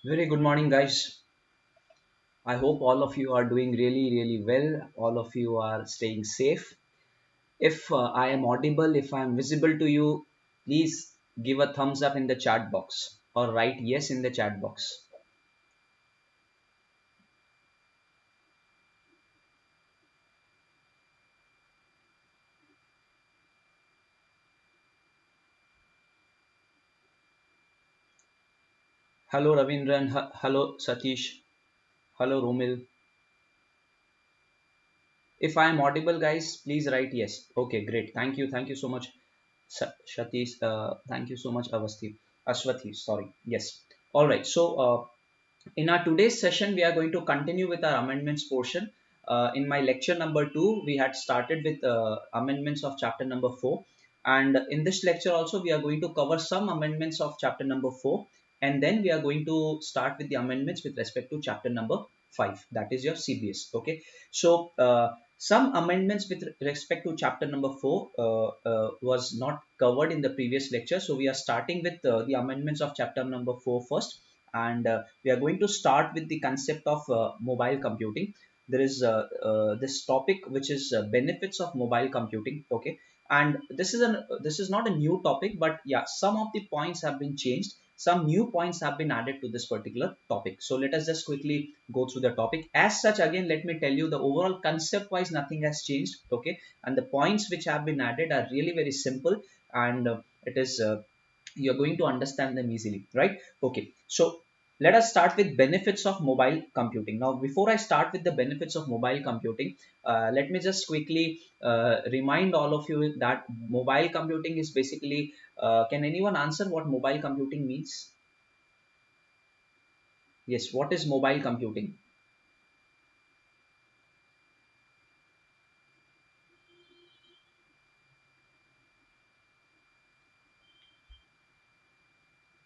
Very good morning, guys. I hope all of you are doing really, really well. All of you are staying safe. If I am audible, if I am visible to you, please give a thumbs up in the chat box or write yes in the chat box. Hello, Ravindran. Hello, Satish. Hello, Romil. If I am audible, guys, please write yes. Okay, great. Thank you. Thank you so much, Satish. Thank you so much, Ashwathi. Sorry. Yes. All right. In our today's session, we are going to continue with our amendments portion. In my lecture number 2, we had started with amendments of chapter number 4. And in this lecture also, we are going to cover some amendments of chapter number 4. And then we are going to start with the amendments with respect to chapter number 5. That is your CBS. Okay. Some amendments with respect to chapter number 4 was not covered in the previous lecture. So we are starting with the amendments of chapter number 4 first, and we are going to start with the concept of mobile computing. There is this topic which is benefits of mobile computing. Okay, and this is not a new topic, but yeah, some of the points have been changed, some new points have been added to this particular topic. So let us just quickly go through the topic. As such, again, let me tell you, the overall concept wise nothing has changed. Okay, and the points which have been added are really very simple, and it is you're going to understand them easily, right? Okay, so let us start with benefits of mobile computing. Now, before I start with the benefits of mobile computing, let me just quickly remind all of you that mobile computing is basically, can anyone answer what mobile computing means? Yes, what is mobile computing?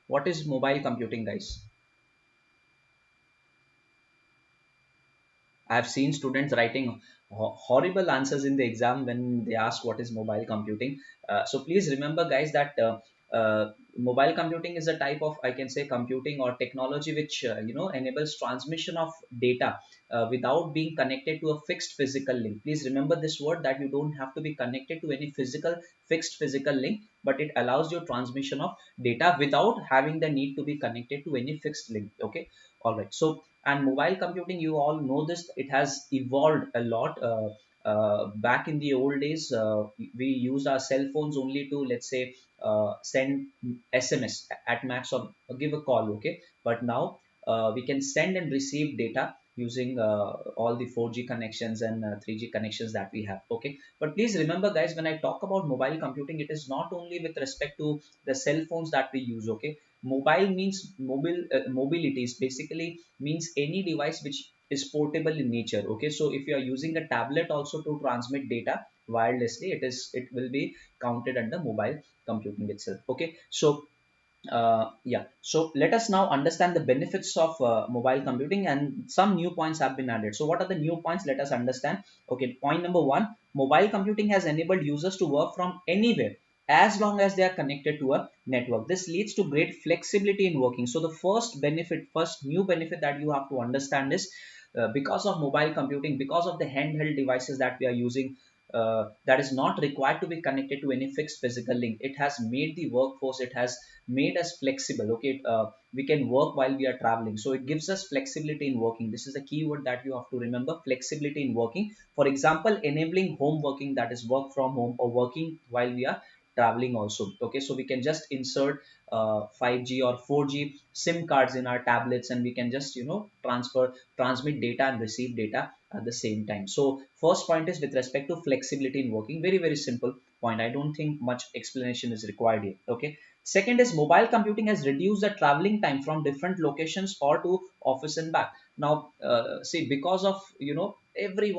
What is mobile computing, guys? I have seen students writing horrible answers in the exam when they ask what is mobile computing. So please remember, guys, that mobile computing is a type of, I can say, computing or technology which enables transmission of data without being connected to a fixed physical link. Please remember this word, that you don't have to be connected to any fixed physical link, but it allows you transmission of data without having the need to be connected to any fixed link. Okay, all right. So, and mobile computing, you all know this, it has evolved a lot. Back in the old days, we used our cell phones only to, let's say, send SMS at max, or give a call. Okay, but now we can send and receive data using all the 4G connections and 3G connections that we have. Okay, but please remember, guys, when I talk about mobile computing, it is not only with respect to the cell phones that we use. Okay, mobile means mobility is basically means any device which is portable in nature. Okay, so if you are using a tablet also to transmit data wirelessly, it will be counted under mobile computing itself. Okay, so yeah, so let us now understand the benefits of mobile computing, and some new points have been added. So what are the new points? Let us understand. Okay, point number one: mobile computing has enabled users to work from anywhere as long as they are connected to a network. This leads to great flexibility in working. So the first new benefit that you have to understand is, because of mobile computing, because of the handheld devices that we are using, that is not required to be connected to any fixed physical link. It has made the workforce, it has made us flexible. Okay, we can work while we are traveling, so it gives us flexibility in working. This is a key word that you have to remember: flexibility in working. For example, enabling home working, that is work from home, or working while we are traveling also. Okay, so we can just insert 5G or 4G sim cards in our tablets, and we can just transmit data and receive data at the same time. So first point is with respect to flexibility in working. Very, very simple point. I don't think much explanation is required here. Okay, second is mobile computing has reduced the traveling time from different locations or to office and back. Now, see, because of every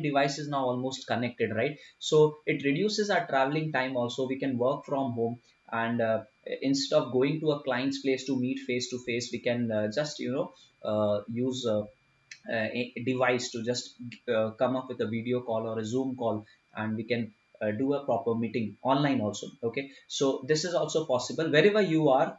device is now almost connected, right? So it reduces our traveling time. Also, we can work from home, and instead of going to a client's place to meet face to face, we can just use a device to just come up with a video call or a Zoom call, and we can do a proper meeting online also. Okay, so this is also possible wherever you are,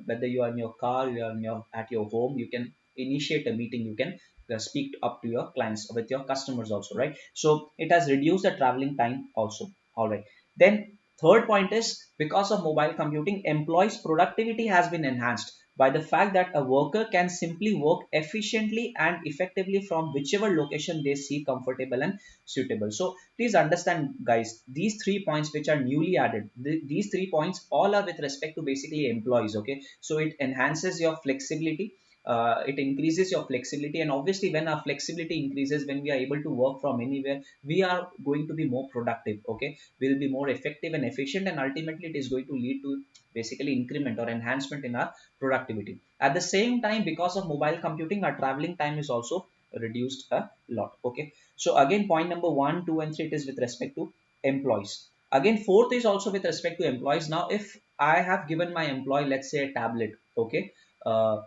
whether you are in your car, you are in your at your home, you can initiate a meeting, you can speak up to your clients with your customers also, right? So it has reduced the traveling time also. All right, then third point is because of mobile computing, employees productivity has been enhanced by the fact that a worker can simply work efficiently and effectively from whichever location they see comfortable and suitable. So please understand guys, these 3 points which are newly added, these 3 points all are with respect to basically employees. Okay, so it enhances your flexibility, it increases your flexibility, and obviously when our flexibility increases, when we are able to work from anywhere, we are going to be more productive. Okay, we'll be more effective and efficient, and ultimately it is going to lead to basically increment or enhancement in our productivity. At the same time, because of mobile computing, our traveling time is also reduced a lot. Okay, so again, point number 1, 2, and 3, it is with respect to employees. Again, fourth is also with respect to employees. Now if I have given my employee, let's say, a tablet, okay, uh,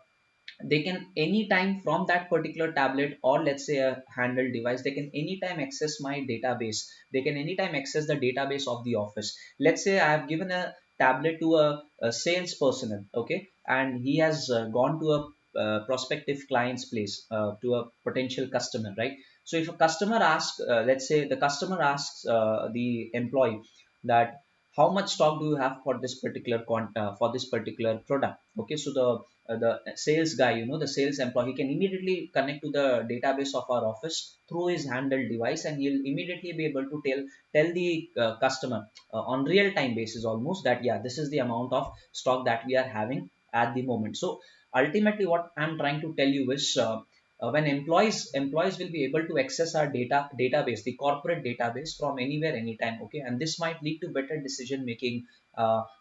they can anytime from that particular tablet, or let's say a handheld device, they can anytime access my database, they can anytime access the database of the office. Let's say I have given a tablet to a sales person, okay, and he has gone to a prospective client's place, to a potential customer, right? So if a customer asks, let's say the customer asks the employee that how much stock do you have for this particular for this particular product. Okay, so the sales guy, the sales employee, can immediately connect to the database of our office through his handheld device, and he'll immediately be able to tell the customer on real time basis almost that yeah, this is the amount of stock that we are having at the moment. So ultimately what I'm trying to tell you is, when employees will be able to access our database, the corporate database, from anywhere anytime. Okay, and this might lead to better decision making.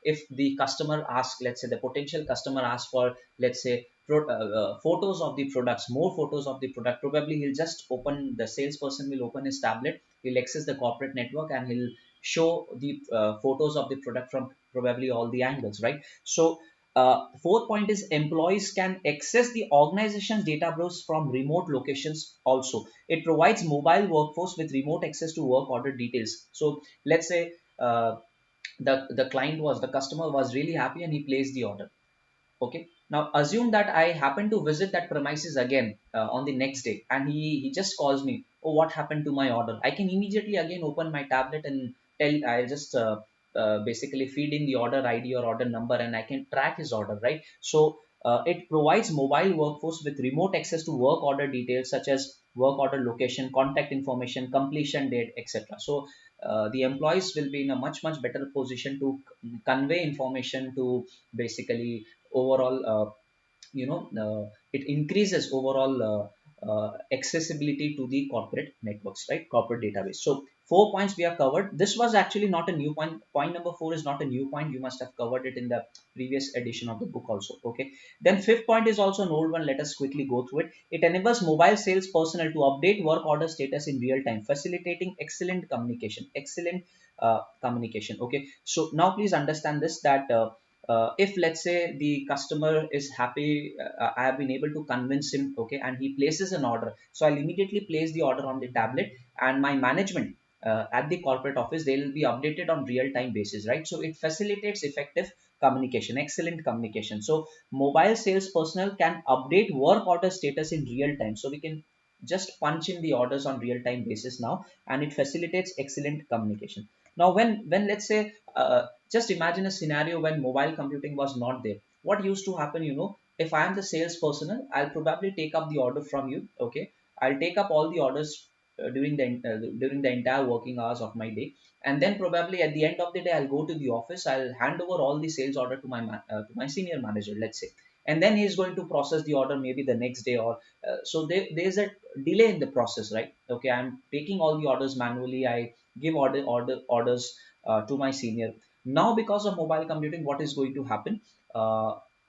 If the customer asks, let's say the potential customer asks for, let's say, photos of the products, more photos of the product, probably he'll just open, the salesperson will open his tablet, he'll access the corporate network, and he'll show the photos of the product from probably all the angles, right? So fourth point is employees can access the organization's database from remote locations also. It provides mobile workforce with remote access to work order details. So let's say the customer was really happy and he placed the order. Okay. Now assume that I happen to visit that premises again on the next day, and he just calls me. Oh, what happened to my order? I can immediately again open my tablet and I'll just basically feed in the order ID or order number, and I can track his order, right? So it provides mobile workforce with remote access to work order details such as work order location, contact information, completion date, etc. So the employees will be in a much better position to convey information to basically overall, it increases overall accessibility to the corporate networks, right? Corporate database. So 4 points we have covered. This was actually not a new point. Point number 4 is not a new point. You must have covered it in the previous edition of the book also. Okay, then fifth point is also an old one. Let us quickly go through it. It enables mobile sales personnel to update work order status in real time, facilitating excellent communication. Okay, so now please understand this, that if let's say the customer is happy, I have been able to convince him, okay, and he places an order, so I'll immediately place the order on the tablet, and my management at the corporate office, they will be updated on real time basis, right? So it facilitates effective communication, excellent communication. So mobile sales personnel can update work order status in real time, so we can just punch in the orders on real time basis now, and it facilitates excellent communication. Now when let's say, just imagine a scenario when mobile computing was not there. What used to happen, if I am the sales personnel, I'll probably take up the order from you. Okay, I'll take up all the orders during the entire working hours of my day, and then probably at the end of the day, I'll go to the office, I'll hand over all the sales order to to my senior manager, let's say, and then he's going to process the order maybe the next day, or so there's a delay in the process, right? Okay, I'm taking all the orders manually, I give orders to my senior. Now because of mobile computing, what is going to happen,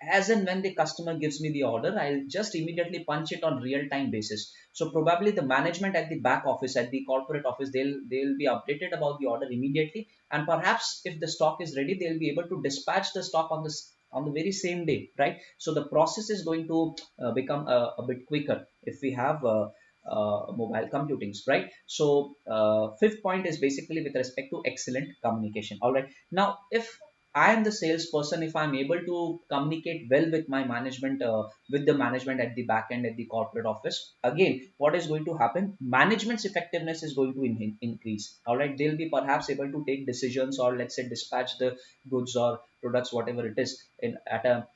as and when the customer gives me the order, I'll just immediately punch it on real time basis. So probably the management at the back office, at the corporate office, they'll be updated about the order immediately, and perhaps if the stock is ready, they'll be able to dispatch the stock on the very same day, right? So the process is going to become a bit quicker if we have mobile computings, right? So fifth point is basically with respect to excellent communication. All right, now if I am the salesperson, if I'm able to communicate well with my management, with the management at the back end at the corporate office, again, what is going to happen? Management's effectiveness is going to increase. All right, they'll be perhaps able to take decisions, or let's say dispatch the goods or products, whatever it is, in at a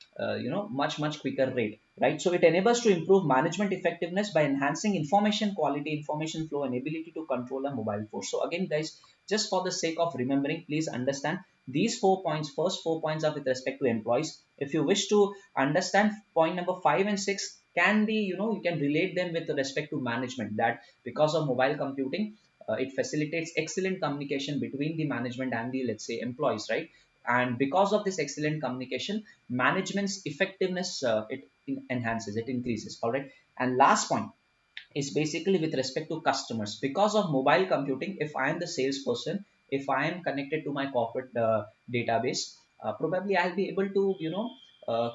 much quicker rate, right? So it enables to improve management effectiveness by enhancing information quality, information flow, and ability to control a mobile force. So again, guys, just for the sake of remembering, please understand these 4 points. First 4 points are with respect to employees. If you wish to understand point number 5 and 6, can be, you can relate them with respect to management, that because of mobile computing, it facilitates excellent communication between the management and the, let's say, employees, right? And because of this excellent communication, management's effectiveness, it enhances, it increases. All right, and last point is basically with respect to customers. Because of mobile computing, if I am the salesperson, if I am connected to my corporate database, probably I'll be able to,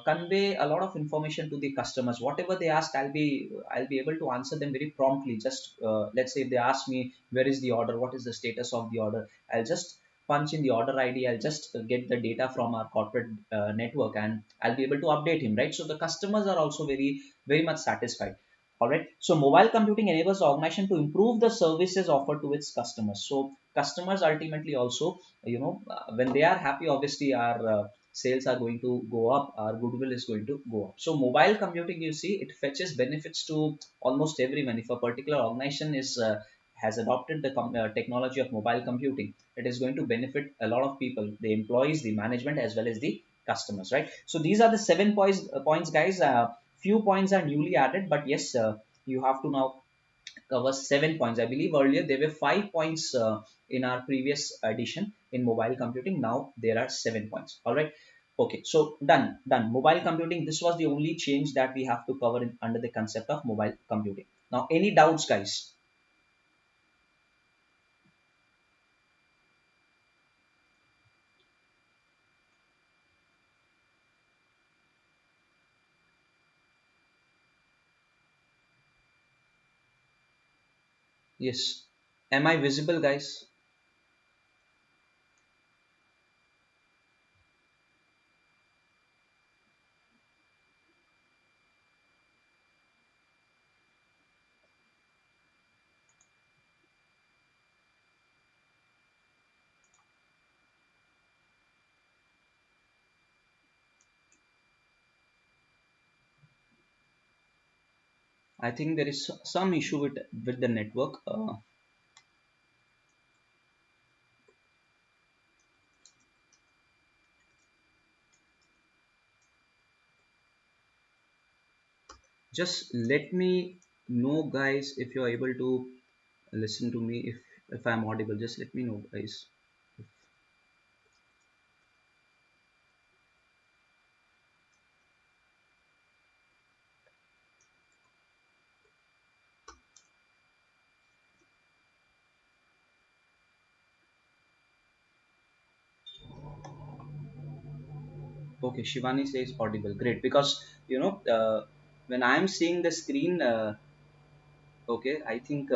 convey a lot of information to the customers. Whatever they ask, I'll be able to answer them very promptly. Just let's say if they ask me where is the order, what is the status of the order, I'll just punch in the order ID, I'll just get the data from our corporate network, and I'll be able to update him, right? So the customers are also very much satisfied. All right. So mobile computing enables the organization to improve the services offered to its customers. So customers ultimately also, when they are happy, obviously our sales are going to go up, our goodwill is going to go up. So mobile computing, you see, it fetches benefits to almost everyone. If a particular organization is has adopted the technology of mobile computing, it is going to benefit a lot of people, the employees, the management, as well as the customers, right? So these are the 7 points, guys. Few points are newly added, but yes, you have to now cover 7 points. I believe earlier there were 5 points in our previous edition in mobile computing. Now there are 7 points. All right. Okay, so done. Mobile computing. This was the only change that we have to cover under the concept of mobile computing. Now, any doubts, guys? Yes. Am I visible, guys? I think there is some issue with the network. Just let me know, guys, if you're able to listen to me. If I'm audible, just let me know, guys. Okay, Shivani says audible. Great, because when I'm seeing the screen, okay, I think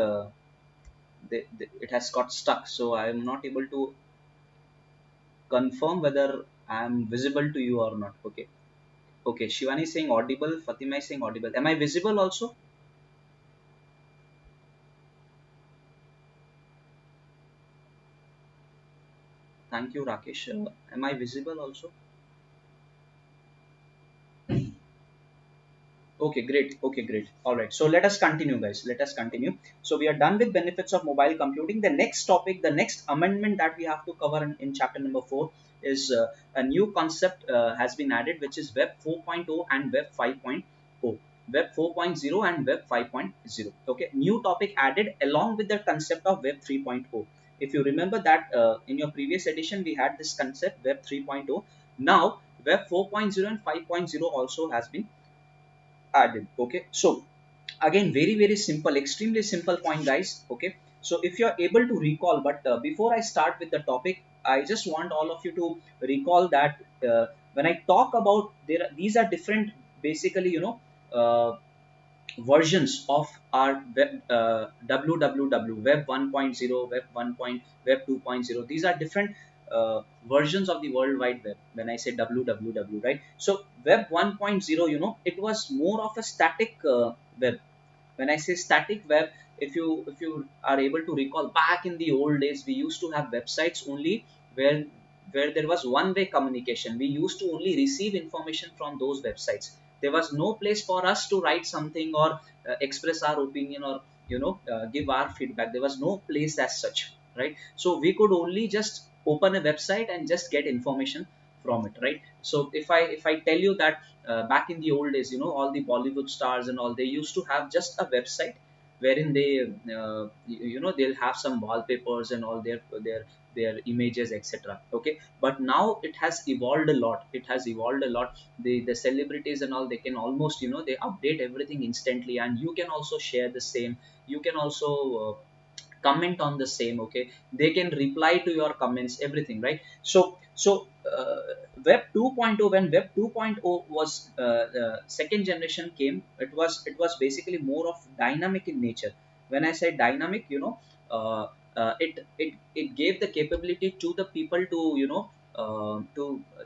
it has got stuck, so I am not able to confirm whether I'm visible to you or not. Okay, okay. Shivani is saying audible. Fatima is saying audible. Am I visible also? Thank you, Rakesh. Am I visible also? Okay, great. Okay, great. All right. So let us continue, guys. Let us continue. So we are done with benefits of mobile computing. The next topic, the next amendment that we have to cover in chapter number 4 is a new concept has been added, which is Web 4.0 and Web 5.0. Web 4.0 and Web 5.0. Okay, new topic added along with the concept of Web 3.0. If you remember that in your previous edition, we had this concept Web 3.0. Now, Web 4.0 and 5.0 also has been added. Okay, so again, very simple, extremely simple point, guys. Okay, so if you're able to recall, but before I start with the topic, I just want all of you to recall that when I talk about these are different, basically, uh, versions of our web, www, web 1.0, web 1. Web 2.0. These are different versions of the world wide web. When I say www, right? So web 1.0, it was more of a static web. When I say static web, if you are able to recall, back in the old days we used to have websites only where there was one way communication. We used to only receive information from those websites. There was no place for us to write something or express our opinion, or give our feedback. There was no place as such, right? So we could only just open a website and just get information from it, right? So if I tell you that back in the old days, all the Bollywood stars and all, they used to have just a website wherein they they'll have some wallpapers and all their images, etc. Okay, but now it has evolved a lot. It has evolved a lot. The celebrities and all, they can almost, they update everything instantly, and you can also share the same. You can also comment on the same. Okay, they can reply to your comments, everything, right? So web 2.0, when web 2.0 was second generation came, it was basically more of dynamic in nature. When I say dynamic, it gave the capability to the people to,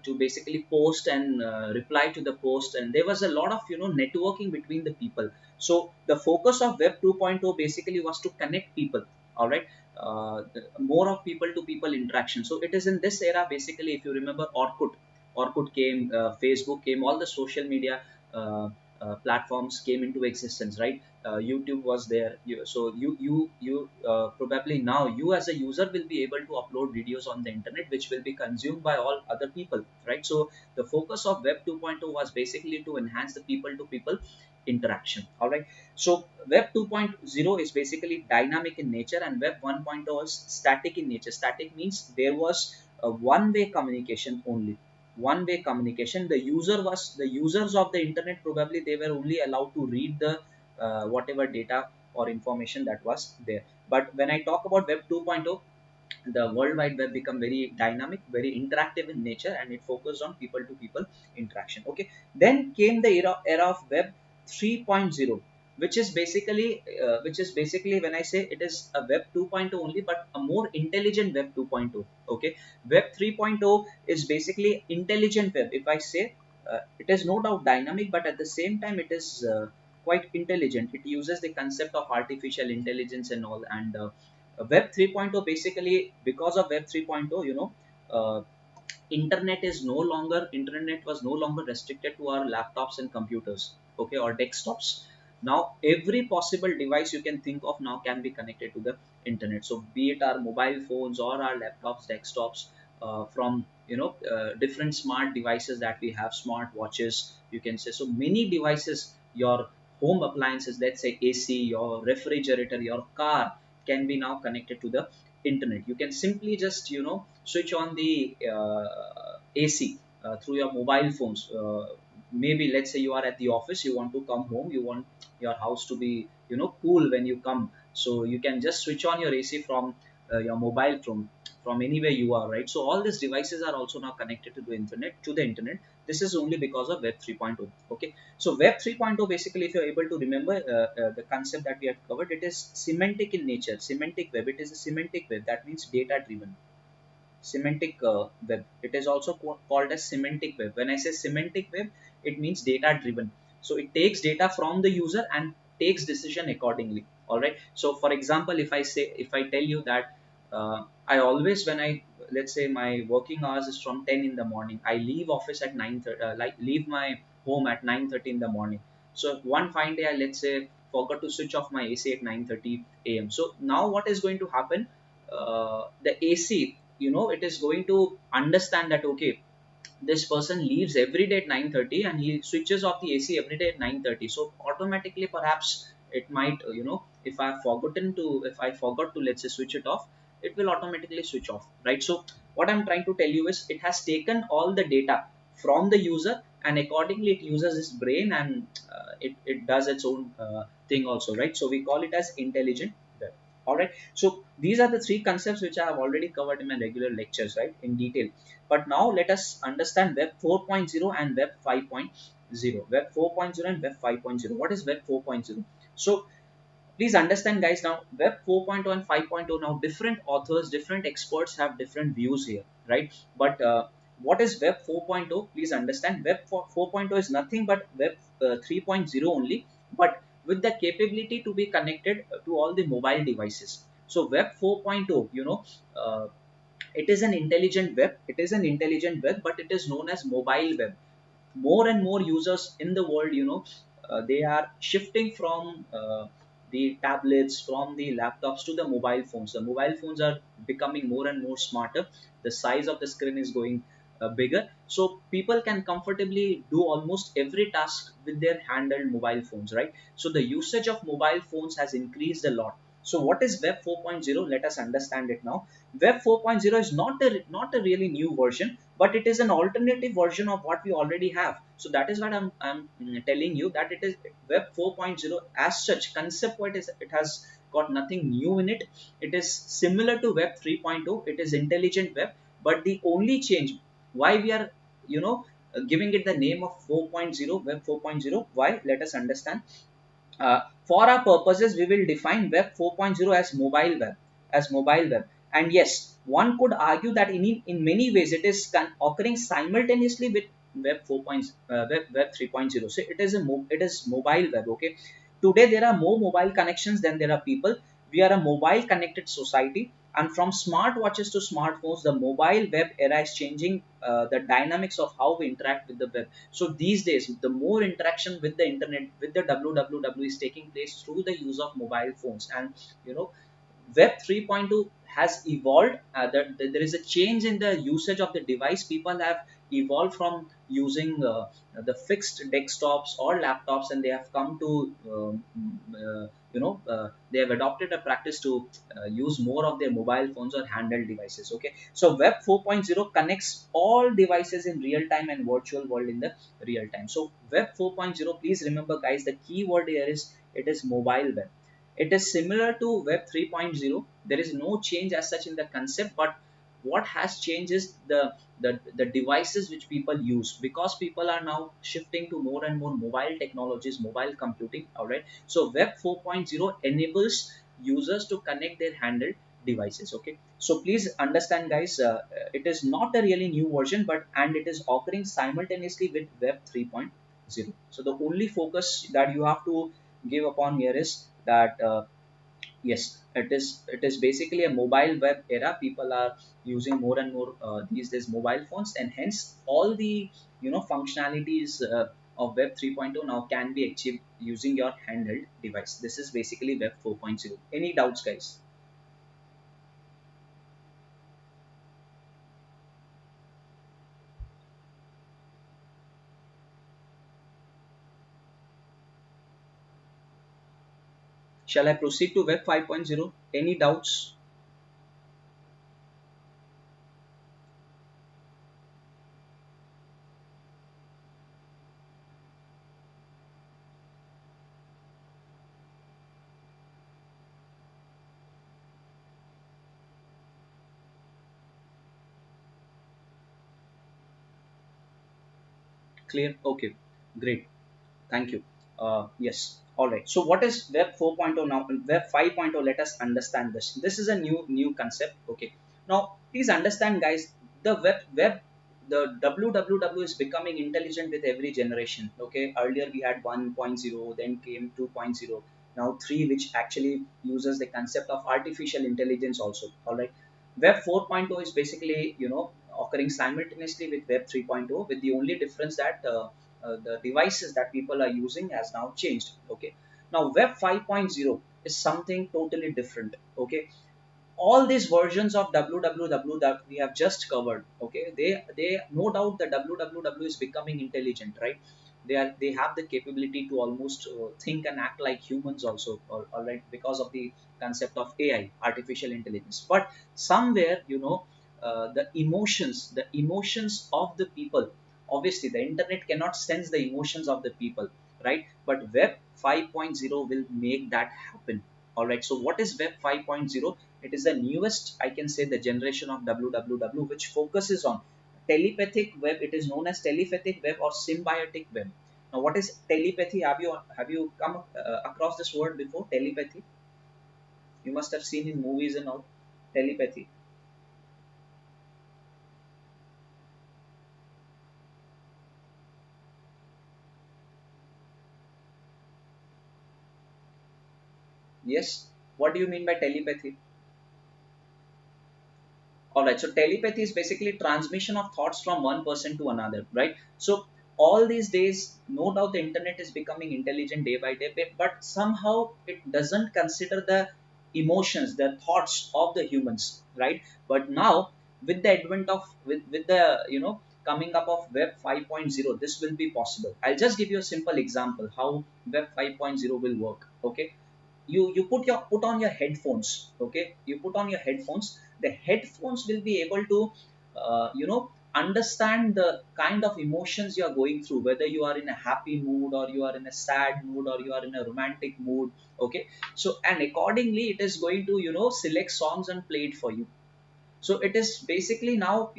to basically post and reply to the post, and there was a lot of, networking between the people. So the focus of web 2.0 basically was to connect people. All right. More of people to people interaction. So it is in this era, basically, if you remember, Orkut came, Facebook came, all the social media platforms came into existence, right? YouTube was there. So you probably now, you as a user will be able to upload videos on the internet, which will be consumed by all other people, right? So the focus of web 2.0 was basically to enhance the people to people interaction. All right. So web 2.0 is basically dynamic in nature, and web 1.0 is static in nature. Static means there was a one way communication only. One way communication. The users of the internet, probably they were only allowed to read the whatever data or information that was there. But when I talk about web 2.0, the world wide web become very dynamic, very interactive in nature, and it focused on people to people interaction. Okay, then came the era of web 3.0, which is basically when I say it is a web 2.0 only, but a more intelligent web 2.0. Okay, web 3.0 is basically intelligent web. If I say, it is no doubt dynamic, but at the same time it is quite intelligent. It uses the concept of artificial intelligence and all. And web 3.0, basically, because of web 3.0, uh, internet was no longer restricted to our laptops and computers, okay, or desktops. Now every possible device you can think of now can be connected to the internet. So be it our mobile phones or our laptops, desktops, from different smart devices that we have, smart watches, you can say. So many devices, your home appliances, let's say AC, your refrigerator, your car, can be now connected to the internet. You can simply just, switch on the AC through your mobile phones. Maybe let's say you are at the office, you want to come home, you want your house to be, cool when you come. So you can just switch on your AC from your mobile phone, from anywhere you are, right? So all these devices are also now connected to the internet. This is only because of web 3.0. Okay, so web 3.0, basically, if you're able to remember the concept that we have covered, it is semantic in nature. Semantic web, it is a semantic web. That means data driven. Semantic web, it is also called as semantic web. When I say semantic web, it means data driven. So it takes data from the user and takes decision accordingly. All right. So for example, if I tell you that I always, when I, let's say my working hours is from 10 in the morning, I leave office at 9:30, like leave my home at 9:30 in the morning. So one fine day, I, let's say, forgot to switch off my AC at 9:30 a.m. So now what is going to happen? The AC, it is going to understand that, okay, this person leaves every day at 9:30 and he switches off the AC every day at 9:30. So automatically, perhaps it might, if I forgot to, let's say, switch it off, it will automatically switch off, right? So what I'm trying to tell you is, it has taken all the data from the user, and accordingly it uses its brain, and it does its own thing also, right? So we call it as intelligent web. All right. So these are the three concepts which I have already covered in my regular lectures, right, in detail. But now let us understand web 4.0 and web 5.0. Web 4.0 and Web 5.0. What is Web 4.0? So please understand guys, now Web 4.0 and 5.0, now different authors, different experts have different views here, right? But what is Web 4.0? Please understand, Web 4.0 is nothing but Web 3.0 only, but with the capability to be connected to all the mobile devices. So Web 4.0, it is an intelligent web, but it is known as mobile web. More and more users in the world, they are shifting from the tablets, from the laptops to the mobile phones. The mobile phones are becoming more and more smarter. The size of the screen is going bigger, so people can comfortably do almost every task with their handheld mobile phones, right? So the usage of mobile phones has increased a lot. So what is Web 4.0? Let us understand it now. Web 4.0 is not a really new version, but it is an alternative version of what we already have. So that is what I'm telling you, that it is Web 4.0 as such concept. What is it, has got nothing new in it. It is similar to Web 3.0. It is intelligent web, but the only change why we are giving it the name of 4.0, Web 4.0. Why? Let us understand. For our purposes, we will define Web 4.0 as mobile web. And yes, one could argue that in many ways it is occurring simultaneously with Web 3.0. So it is mobile web. Okay, today there are more mobile connections than there are people. We are a mobile connected society, and from smartwatches to smartphones, the mobile web era is changing the dynamics of how we interact with the web. So these days, the more interaction with the internet, with the www, is taking place through the use of mobile phones. And you know Web 3.2 has evolved. There is a change in the usage of the device. People have evolved from using the fixed desktops or laptops, and they have come to they have adopted a practice to use more of their mobile phones or handheld devices. Okay, so Web 4.0 connects all devices in real time and virtual world in the real time. So Web 4.0, please remember guys, the key word here is it is mobile web. It is similar to Web 3.0. There is no change as such in the concept, but what has changed is the devices which people use, because people are now shifting to more and more mobile technologies, mobile computing. All right. So Web 4.0 enables users to connect their handheld devices. Okay. So please understand, guys, it is not a really new version, but and it is occurring simultaneously with Web 3.0. So the only focus that you have to give upon here is that yes, it is basically a mobile web era. People are using more and more these days mobile phones, and hence all the functionalities of Web 3.0 now can be achieved using your handheld device. This is basically Web 4.0. Any doubts, guys? Shall I proceed to Web 5.0? Any doubts? Clear? Okay, great. Thank you. Yes. All right. So what is Web 4.0 now? Web 5.0. Let us understand this. This is a new concept. Okay. Now please understand, guys. The www is becoming intelligent with every generation. Okay. Earlier we had 1.0, then came 2.0. Now 3, which actually uses the concept of artificial intelligence also. All right. Web 4.0 is basically occurring simultaneously with Web 3.0, with the only difference that the devices that people are using has now changed. Okay, now Web 5.0 is something totally different. Okay, all these versions of www that we have just covered, okay, they no doubt the www is becoming intelligent, right? They have the capability to almost think and act like humans also, all right, because of the concept of AI, artificial intelligence. But somewhere, the emotions of the people, obviously the internet cannot sense the emotions of the people, right? But Web 5.0 will make that happen. All right, so what is Web 5.0? It is the newest, I can say, the generation of www, which focuses on telepathic web. It is known as telepathic web or symbiotic web. Now, what is telepathy? Have you come across this word before? Telepathy. You must have seen in movies and all. Telepathy. Yes. What do you mean by telepathy? All right. So telepathy is basically transmission of thoughts from one person to another, right? So all these days, no doubt the internet is becoming intelligent day by day, but somehow it doesn't consider the emotions, the thoughts of the humans, right? But now with the advent of with the coming up of Web 5.0, this will be possible. I'll just give you a simple example how Web 5.0 will work. Okay, you put on your headphones. Okay, you put on your headphones. The headphones will be able to understand the kind of emotions you are going through, whether you are in a happy mood or you are in a sad mood or you are in a romantic mood. Okay, so and accordingly it is going to select songs and play it for you. So it is basically now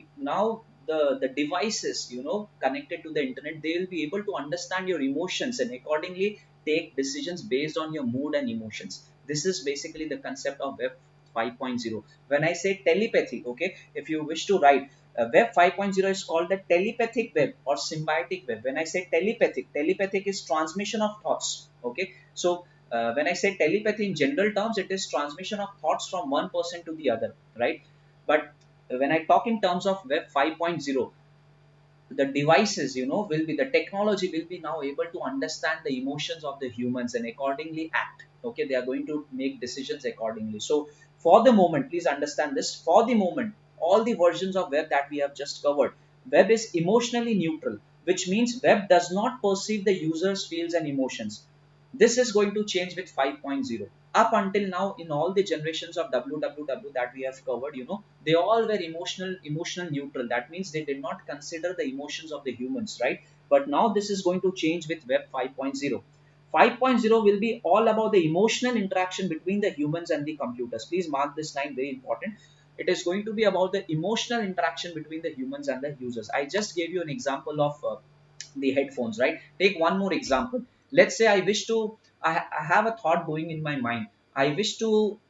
the devices connected to the internet, they will be able to understand your emotions and accordingly take decisions based on your mood and emotions. This is basically the concept of Web 5.0. When I say telepathy, okay, if you wish to write, Web 5.0 is called the telepathic web or symbiotic web. When I say telepathic is transmission of thoughts. Okay, so when I say telepathy in general terms, it is transmission of thoughts from one person to the other, right? But when I talk in terms of Web 5.0, the devices, will be the technology will be now able to understand the emotions of the humans and accordingly act. Okay, they are going to make decisions accordingly. So for the moment, please understand this. For the moment, all the versions of web that we have just covered, web is emotionally neutral, which means web does not perceive the user's feels and emotions. This is going to change with 5.0. Up until now, in all the generations of www that we have covered, they all were emotional neutral. That means they did not consider the emotions of the humans, right? But now this is going to change with web 5.0. 5.0 will be all about the emotional interaction between the humans and the computers. Please mark this line, very important. It is going to be about the emotional interaction between the humans and the users. I just gave you an example of the headphones, right? Take one more example. Let's say I wish to, I have a thought going in my mind. I wish to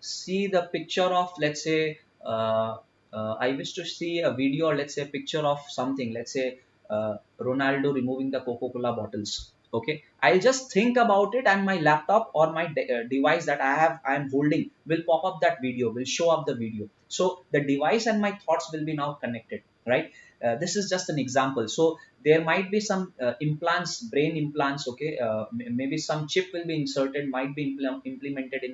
see the picture of, let's say, I wish to see a video, or let's say a picture of something, let's say Ronaldo removing the Coca-Cola bottles. Okay, I'll just think about it and my laptop or my device that I'm holding will pop up that video, will show up the video. So the device and my thoughts will be now connected, right? This is just an example. So there might be some implants, brain implants. Okay, maybe some chip will be inserted, might be implanted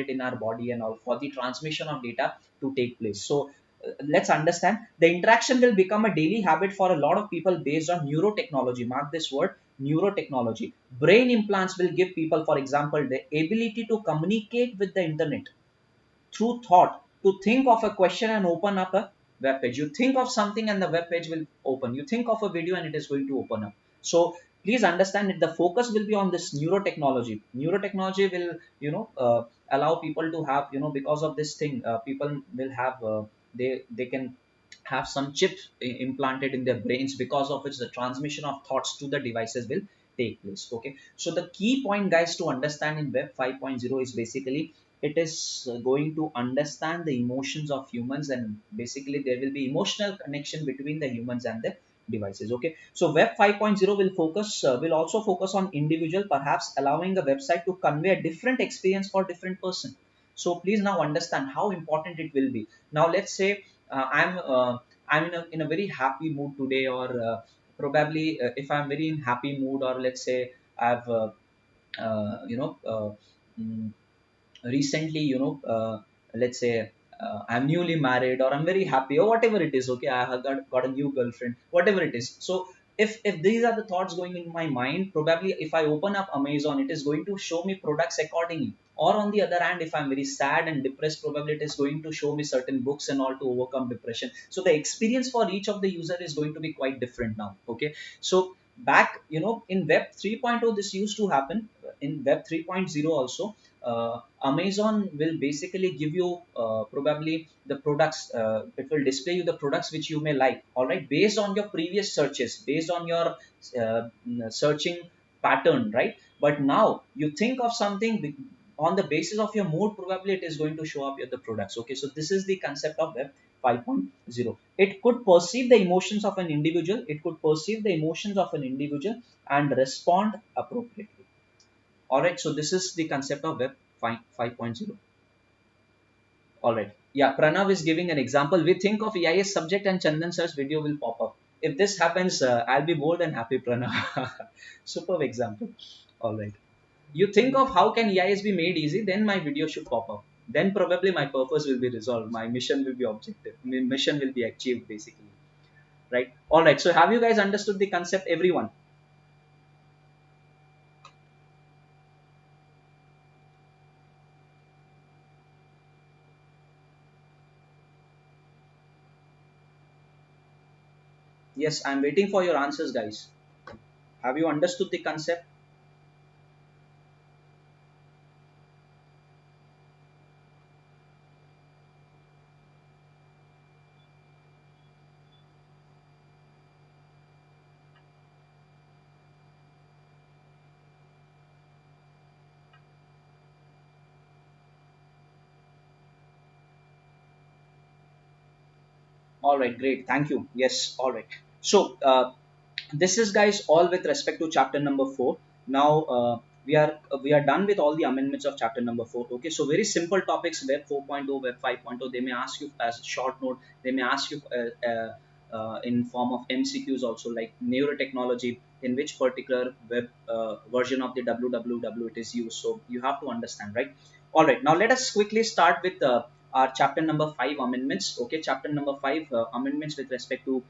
in our body and all for the transmission of data to take place. So let's understand the interaction will become a daily habit for a lot of people based on neurotechnology. Mark this word, neurotechnology. Brain implants will give people, for example, the ability to communicate with the internet through thought, to think of a question and open up a web page. You think of something and the web page will open. You think of a video and it is going to open up. So please understand that the focus will be on this neurotechnology. Neurotechnology will, allow people to have, because of this thing, people will have, they can have some chips implanted in their brains, because of which the transmission of thoughts to the devices will take place. Okay, so the key point, guys, to understand in Web 5.0 is basically it is going to understand the emotions of humans, and basically there will be emotional connection between the humans and the devices. Okay, so Web 5.0 will also focus on individual, perhaps allowing a website to convey a different experience for different person. So please now understand how important it will be. Now let's say I'm in a very happy mood today, or probably if I'm very in happy mood, or let's say I've uh, you know uh, mm, recently, let's say I'm newly married, or I'm very happy, or whatever it is. Okay, I have got a new girlfriend, whatever it is. So if these are the thoughts going in my mind, probably if I open up Amazon, it is going to show me products accordingly. Or on the other hand, if I'm very sad and depressed, probably it is going to show me certain books and all to overcome depression. So the experience for each of the user is going to be quite different now. Okay, so back, in Web 3.0, this used to happen. in Web 3.0 also, Amazon will basically give you probably the products. It will display you the products which you may like. All right, based on your previous searches, based on your searching pattern, right? But now you think of something on the basis of your mood, probably it is going to show up your the products. Okay, so this is the concept of Web 5.0. It could perceive the emotions of an individual. It could perceive the emotions of an individual and respond appropriately. All right, so this is the concept of Web 5.0. All right. Yeah, Pranav is giving an example. We think of EIS subject and Chandan sir's video will pop up. If this happens, I'll be more than happy, Pranav. Superb example. All right. You think of how can EIS be made easy, then my video should pop up. Then probably my purpose will be resolved. My mission will be objective. My mission will be achieved basically. Right. All right. So have you guys understood the concept, everyone? Yes, I'm waiting for your answers, guys. Have you understood the concept? All right, great. Thank you. Yes, all right. So, this is guys all with respect to chapter number 4. Now we are done with all the amendments of chapter number 4. Okay, so very simple topics, Web 4.0, Web 5.0. They may ask you as a short note. They may ask you in form of MCQs also, like neurotechnology, in which particular web version of the www it is used. So you have to understand, right? All right, now let us quickly start with our chapter number 5 amendments. Okay, chapter number 5 amendments with respect to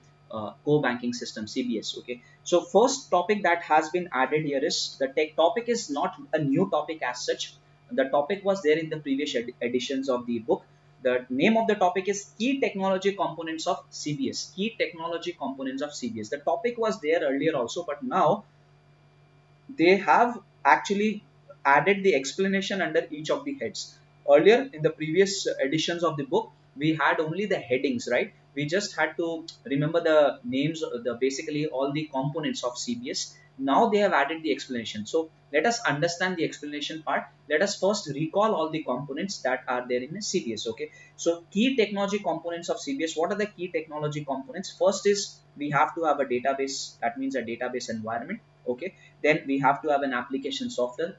core banking system, CBS. Okay, so first topic that has been added here is the tech topic is not a new topic as such. The topic was there in the previous editions of the book. The name of the topic is key technology components of CBS. Key technology components of CBS. The topic was there earlier also, but now they have actually added the explanation under each of the heads. Earlier, in the previous editions of the book, we had only the headings, right? We just had to remember the names, the basically all the components of CBS. Now they have added the explanation. So let us understand the explanation part. Let us first recall all the components that are there in a CBS. Okay. So key technology components of CBS. What are the key technology components? First is we have to have a database. That means a database environment. Okay, then we have to have an application software.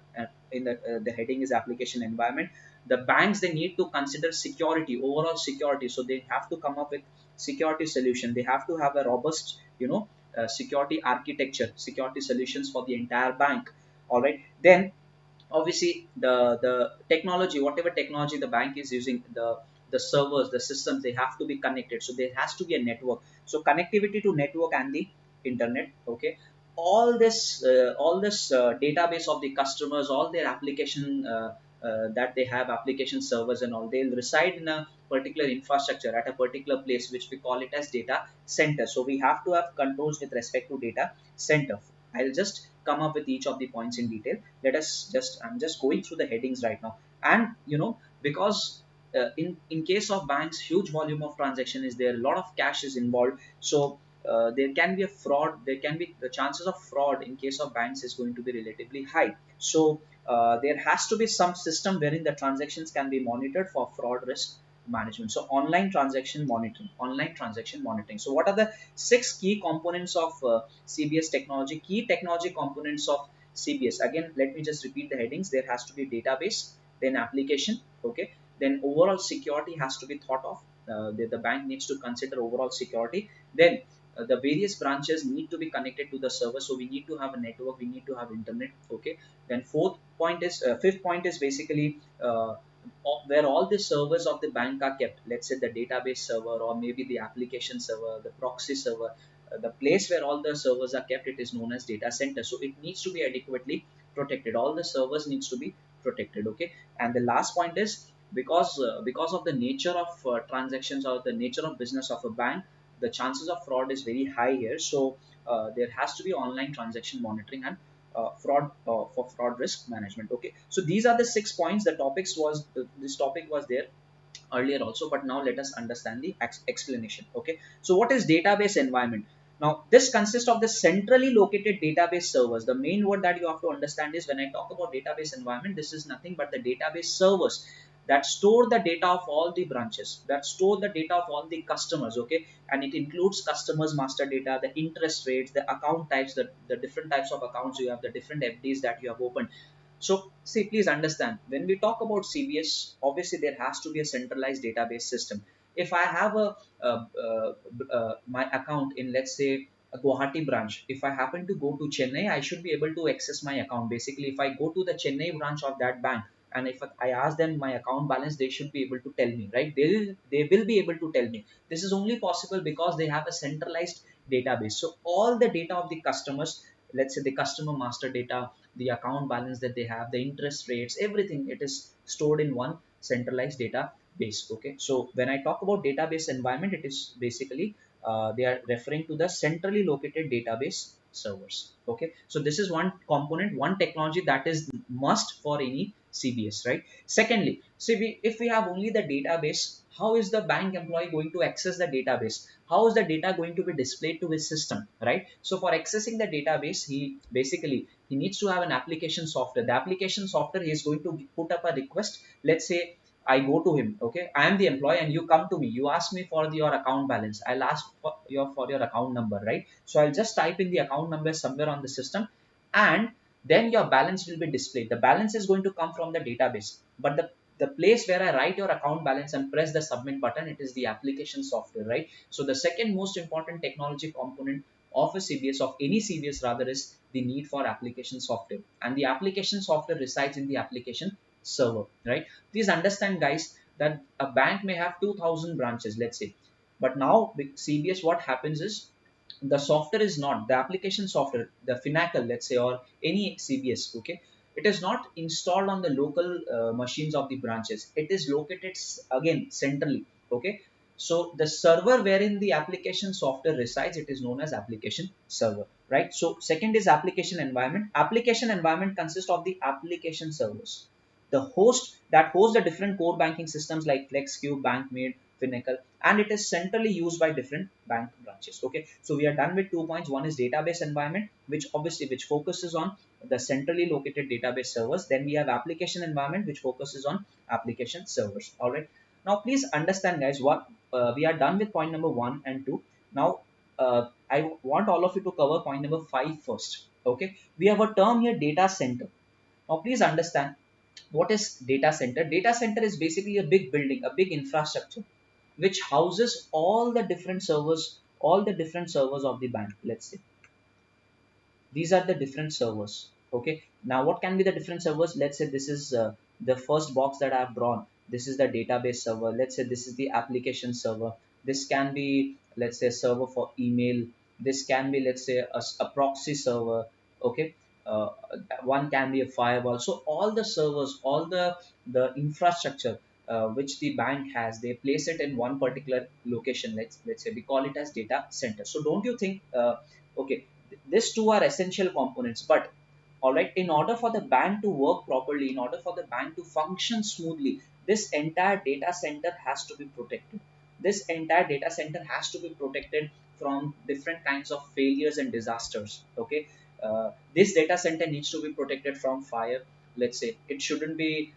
In the heading is application environment. The banks, they need to consider security, overall security, so they have to come up with security solution. They have to have a robust, security architecture, security solutions for the entire bank. All right, then obviously the technology, whatever technology the bank is using, the servers, the systems, they have to be connected, so there has to be a network. So connectivity to network and the internet. Okay, all this database of the customers, all their application, that they have application servers and all, they'll reside in a particular infrastructure at a particular place, which we call it as data center. So we have to have controls with respect to data center. I'll just come up with each of the points in detail. Let us just, I'm just going through the headings right now. And because in case of banks, huge volume of transaction is there, a lot of cash is involved. So there can be a fraud, there can be the chances of fraud in case of banks is going to be relatively high. So there has to be some system wherein the transactions can be monitored for fraud risk management. So online transaction monitoring. So what are the 6 key components of CBS technology? Key technology components of CBS, again let me just repeat the headings. There has to be database, then application. Okay, then overall security has to be thought of. The bank needs to consider overall security. Then the various branches need to be connected to the server, so we need to have a network, we need to have internet. Okay, then fifth point is basically where all the servers of the bank are kept. Let's say the database server, or maybe the application server, the proxy server, the place where all the servers are kept, it is known as data center. So it needs to be adequately protected, all the servers needs to be protected. Okay, and the last point is, because of the nature of transactions or the nature of business of a bank, the chances of fraud is very high here. So there has to be online transaction monitoring and fraud risk management. Okay, so these are the 6 points. This topic was there earlier also, but now let us understand the explanation. Okay, so what is database environment? Now this consists of the centrally located database servers. The main word that you have to understand is, when I talk about database environment, this is nothing but the database servers that store the data of all the branches, that store the data of all the customers. Okay, and it includes customers master data, the interest rates, the account types, the different types of accounts you have, the different FDs that you have opened. So see, please understand, when we talk about CBS, obviously there has to be a centralized database system. If I have my account in, let's say, a Guwahati branch, if I happen to go to Chennai, I should be able to access my account. Basically, if I go to the Chennai branch of that bank and if I ask them my account balance, they should be able to tell me, right? They will be able to tell me. This is only possible because they have a centralized database. So all the data of the customers, let's say the customer master data, the account balance that they have, the interest rates, everything, it is stored in one centralized database. Okay, so when I talk about database environment, it is basically they are referring to the centrally located database servers. Okay, so this is one component, one technology that is must for any CBS, right? Secondly, see, if we have only the database, how is the bank employee going to access the database? How is the data going to be displayed to his system, right? So for accessing the database, he needs to have an application software. The application software, he is going to put up a request. Let's say I go to him. Okay, I am the employee and you come to me, you ask me for your account balance. I'll ask for your account number, right? So I'll just type in the account number somewhere on the system, and then your balance will be displayed. The balance is going to come from the database, but the place where I write your account balance and press the submit button, it is the application software, right? So the second most important technology component of a CBS, of any CBS rather, is the need for application software, and the application software resides in the application server, right? Please understand, guys, that a bank may have 2000 branches, let's say, but now with CBS, what happens is, the software is not the application software, the Finacle, let's say, or any CBS. Okay, it is not installed on the local machines of the branches. It is located again centrally. Okay, so the server wherein the application software resides, it is known as application server, right? So second is application environment. Application environment consists of the application servers, the host that hosts the different core banking systems like FlexCube, BankMate, Finacle, and it is centrally used by different bank branches. Okay, so we are done with 2 points. One is database environment, which focuses on the centrally located database servers. Then we have application environment, which focuses on application servers. All right, now please understand, guys, what we are done with point number 1 and 2. Now I want all of you to cover point number 5 first. Okay, we have a term here, data center. Now please understand, what is data center? Data center is basically a big building, a big infrastructure, which houses all the different servers of the bank. Let's say these are the different servers. Okay, now what can be the different servers? Let's say this is the first box that I have drawn. This is the database server. Let's say this is the application server. This can be, let's say, a server for email. This can be, let's say, a proxy server. Okay, uh, one can be a firewall. So all the servers, all the infrastructure which the bank has, they place it in one particular location. Let's say we call it as data center. So don't you think okay, these two are essential components, but all right, in order for the bank to work properly, in order for the bank to function smoothly, this entire data center has to be protected. This entire data center has to be protected from different kinds of failures and disasters. Okay, this data center needs to be protected from fire. Let's say it should be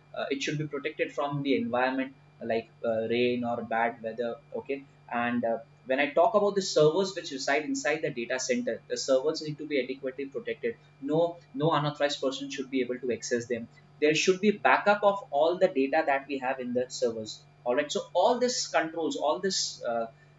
protected from the environment, like rain or bad weather. Okay, and when I talk about the servers which reside inside the data center, the servers need to be adequately protected. No unauthorized person should be able to access them. There should be backup of all the data that we have in the servers. All right, so all this controls, all this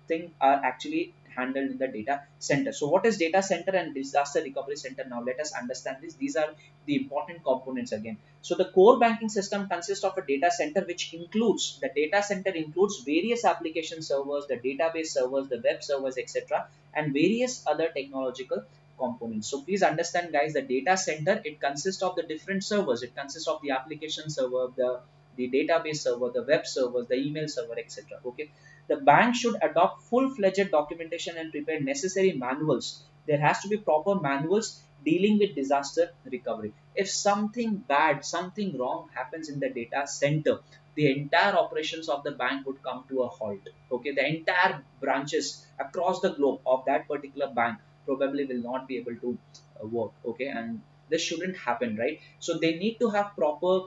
thing are actually handled in the data center. So what is data center and disaster recovery center? Now let us understand this. These are the important components again. So the core banking system consists of a data center, which includes, the data center includes various application servers, the database servers, the web servers, etc., and various other technological components. So please understand, guys, the data center, it consists of the different servers. It consists of the application server, the database server, the web servers, the email server, etc. Okay, the bank should adopt full-fledged documentation and prepare necessary manuals. There has to be proper manuals dealing with disaster recovery. If something bad, something wrong happens in the data center, the entire operations of the bank would come to a halt. Okay, the entire branches across the globe of that particular bank probably will not be able to work. Okay, and this shouldn't happen, right? So they need to have proper,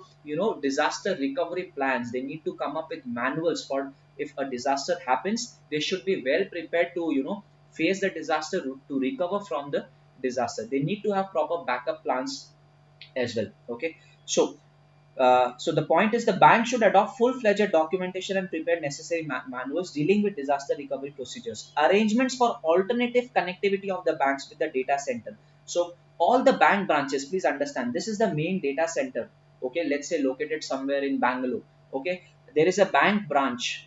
disaster recovery plans. They need to come up with manuals for, if a disaster happens, they should be well prepared to, face the disaster, to recover from the disaster. They need to have proper backup plans as well. Okay, so the point is, the bank should adopt full-fledged documentation and prepare necessary manuals dealing with disaster recovery procedures. Arrangements for alternative connectivity of the banks with the data center. So all the bank branches, please understand, this is the main data center. Okay, let's say located somewhere in Bangalore. Okay, there is a bank branch.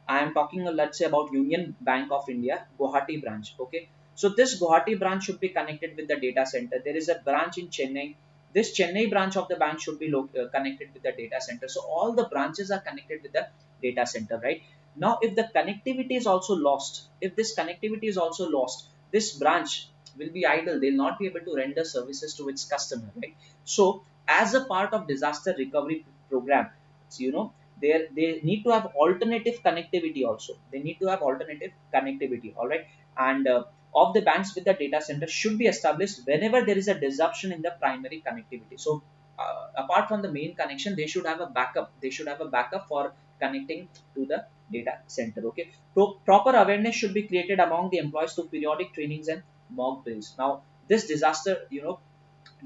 I am talking, let's say, about Union Bank of India, Guwahati branch. Okay, so this Guwahati branch should be connected with the data center. There is a branch in Chennai. This Chennai branch of the bank should be connected with the data center. So all the branches are connected with the data center, right? Now, if the connectivity is also lost, if this connectivity is also lost, this branch will be idle. They'll not be able to render services to its customer, right? So, as a part of disaster recovery program, so, they need to have alternative connectivity also. They need to have alternative connectivity, all right? And of the banks with the data center should be established whenever there is a disruption in the primary connectivity. So apart from the main connection, they should have a backup. They should have a backup for connecting to the data center. Okay, proper awareness should be created among the employees through periodic trainings and mock drills. Now, this disaster,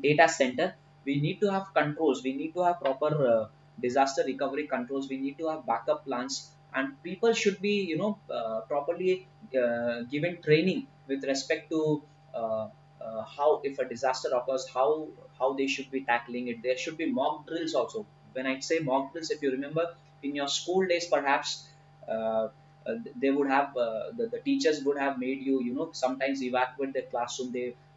data center, we need to have controls. We need to have proper disaster recovery controls. We need to have backup plans, and people should be, properly given training with respect to how, if a disaster occurs, how they should be tackling it. There should be mock drills also. When I say mock drills, if you remember in your school days, perhaps uh, they would have, the teachers would have made you, sometimes evacuate the classroom.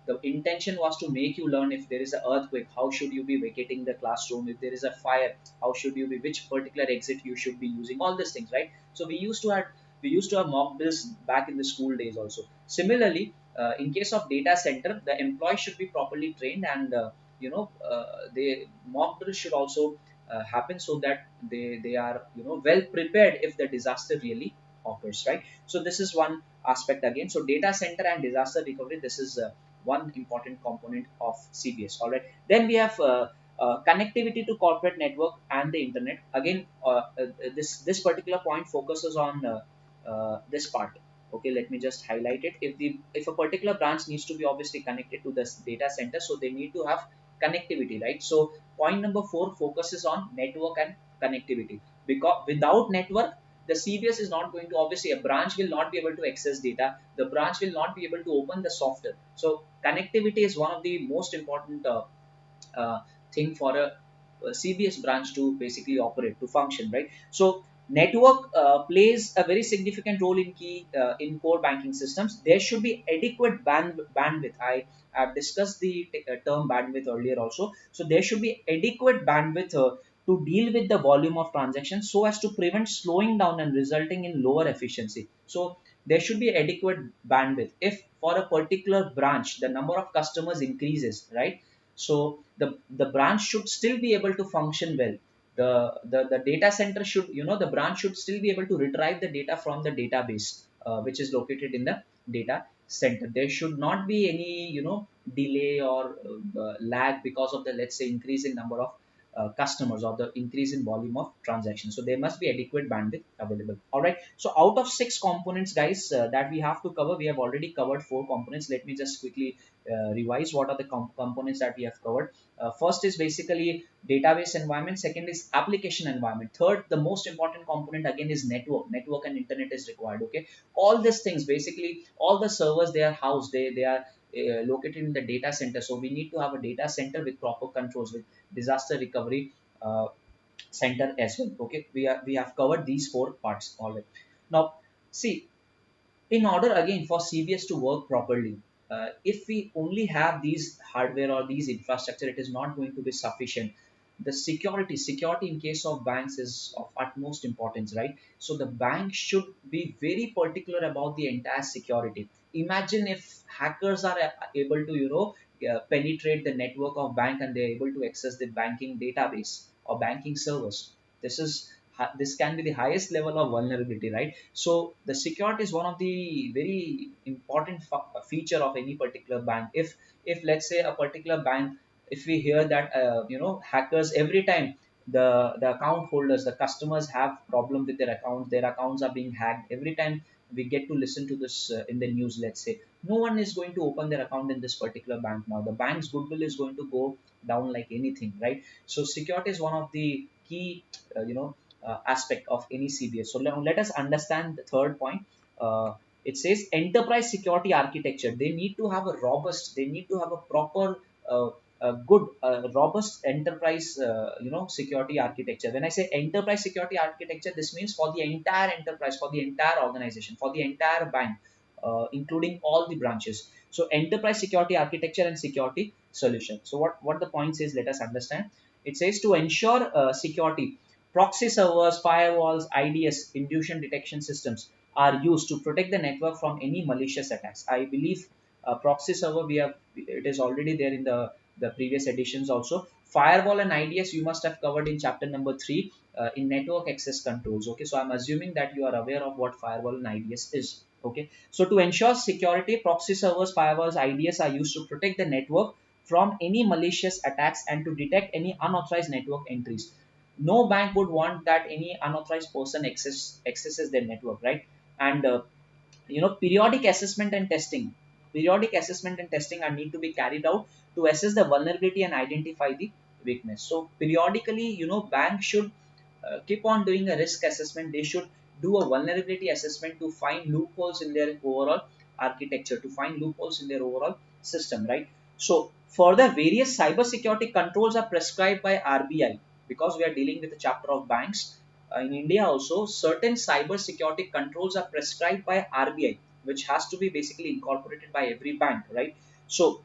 The intention was to make you learn, if there is an earthquake, how should you be vacating the classroom. If there is a fire, how should you be, which particular exit you should be using, all these things, right? So we used to have mock drills back in the school days also. Similarly, in case of data center, the employee should be properly trained, and the mock drill should also happen, so that they are, well prepared if the disaster really occurs, right? So this is one aspect again. So data center and disaster recovery, this is one important component of CBS. All right. Then we have connectivity to corporate network and the internet. Again, this particular point focuses on this part. Okay, let me just highlight it. If a particular branch needs to be obviously connected to this data center, so they need to have connectivity, right? So point number 4 focuses on network and connectivity, because without network, the CBS is not going to, obviously a branch will not be able to access data. The branch will not be able to open the software. So connectivity is one of the most important uh, thing for a CBS branch to basically operate, to function, right? So network plays a very significant role in core banking systems. There should be adequate bandwidth. I have discussed the term bandwidth earlier also. So there should be adequate bandwidth to deal with the volume of transactions, so as to prevent slowing down and resulting in lower efficiency. So there should be adequate bandwidth. If for a particular branch the number of customers increases, right? So the branch should still be able to function well. The data center should, the branch should still be able to retrieve the data from the database, which is located in the data center. There should not be any, delay or lag because of the, let's say, increase in number of customers, or the increase in volume of transactions. So there must be adequate bandwidth available. All right. So out of 6 components, guys, that we have to cover, we have already covered 4 components. Let me just quickly revise what are the components that we have covered. First is basically database environment. Second is application environment. Third, the most important component again is network and internet is required. Okay, all these things, basically all the servers, they are housed, they are located in the data center. So we need to have a data center with proper controls, with disaster recovery center as well. Okay, we have covered these 4 parts. All right. Now, see, in order again for CBS to work properly, if we only have these hardware or these infrastructure, it is not going to be sufficient. the security in case of banks is of utmost importance, right? So the bank should be very particular about the entire security. Imagine if hackers are able to penetrate the network of bank and they're able to access the banking database or banking servers. This can be the highest level of vulnerability, right? So the security is one of the very important feature of any particular bank. If let's say a particular bank, if we hear that hackers every time, the account holders, the customers have problem with their accounts, their accounts are being hacked every time, we get to listen to this in the news, let's say, no one is going to open their account in this particular bank. Now the bank's goodwill is going to go down like anything, right? So security is one of the key aspect of any CBS. So let us understand the third point. It says enterprise security architecture. They need to have a robust, they need to have a proper good robust enterprise security architecture. When I say enterprise security architecture, this means for the entire enterprise, for the entire organization, for the entire bank, including all the branches. So enterprise security architecture and security solution. So what the point says, let us understand. It says to ensure security, proxy servers, firewalls, IDS, intrusion detection systems are used to protect the network from any malicious attacks. I believe proxy server, we have, it is already there in the previous editions also. Firewall and IDS you must have covered in chapter number 3 in network access controls. Okay, so I'm assuming that you are aware of what firewall and IDS is. Okay, so to ensure security, proxy servers, firewalls, IDS are used to protect the network from any malicious attacks and to detect any unauthorized network entries. No bank would want that any unauthorized person accesses their network, right? And periodic assessment and testing, are need to be carried out to assess the vulnerability and identify the weakness. So periodically, bank should keep on doing a risk assessment. They should do a vulnerability assessment to find loopholes in their overall architecture, to find loopholes in their overall system, right? So further, various cybersecurity controls are prescribed by RBI, because we are dealing with a chapter of banks. In India also, certain cybersecurity controls are prescribed by RBI, which has to be basically incorporated by every bank, right? So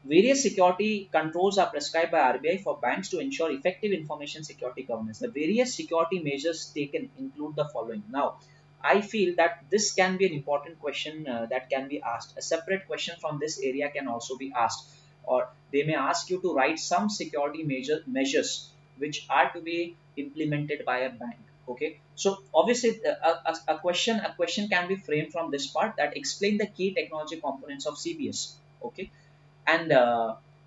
various security controls are prescribed by RBI for banks to ensure effective information security governance. The various security measures taken include the following. Now, I feel that this can be an important question that can be asked. A separate question from this area can also be asked, or they may ask you to write some security measures which are to be implemented by a bank. Okay, so obviously a question can be framed from this part, that explain the key technology components of CBS. Okay, and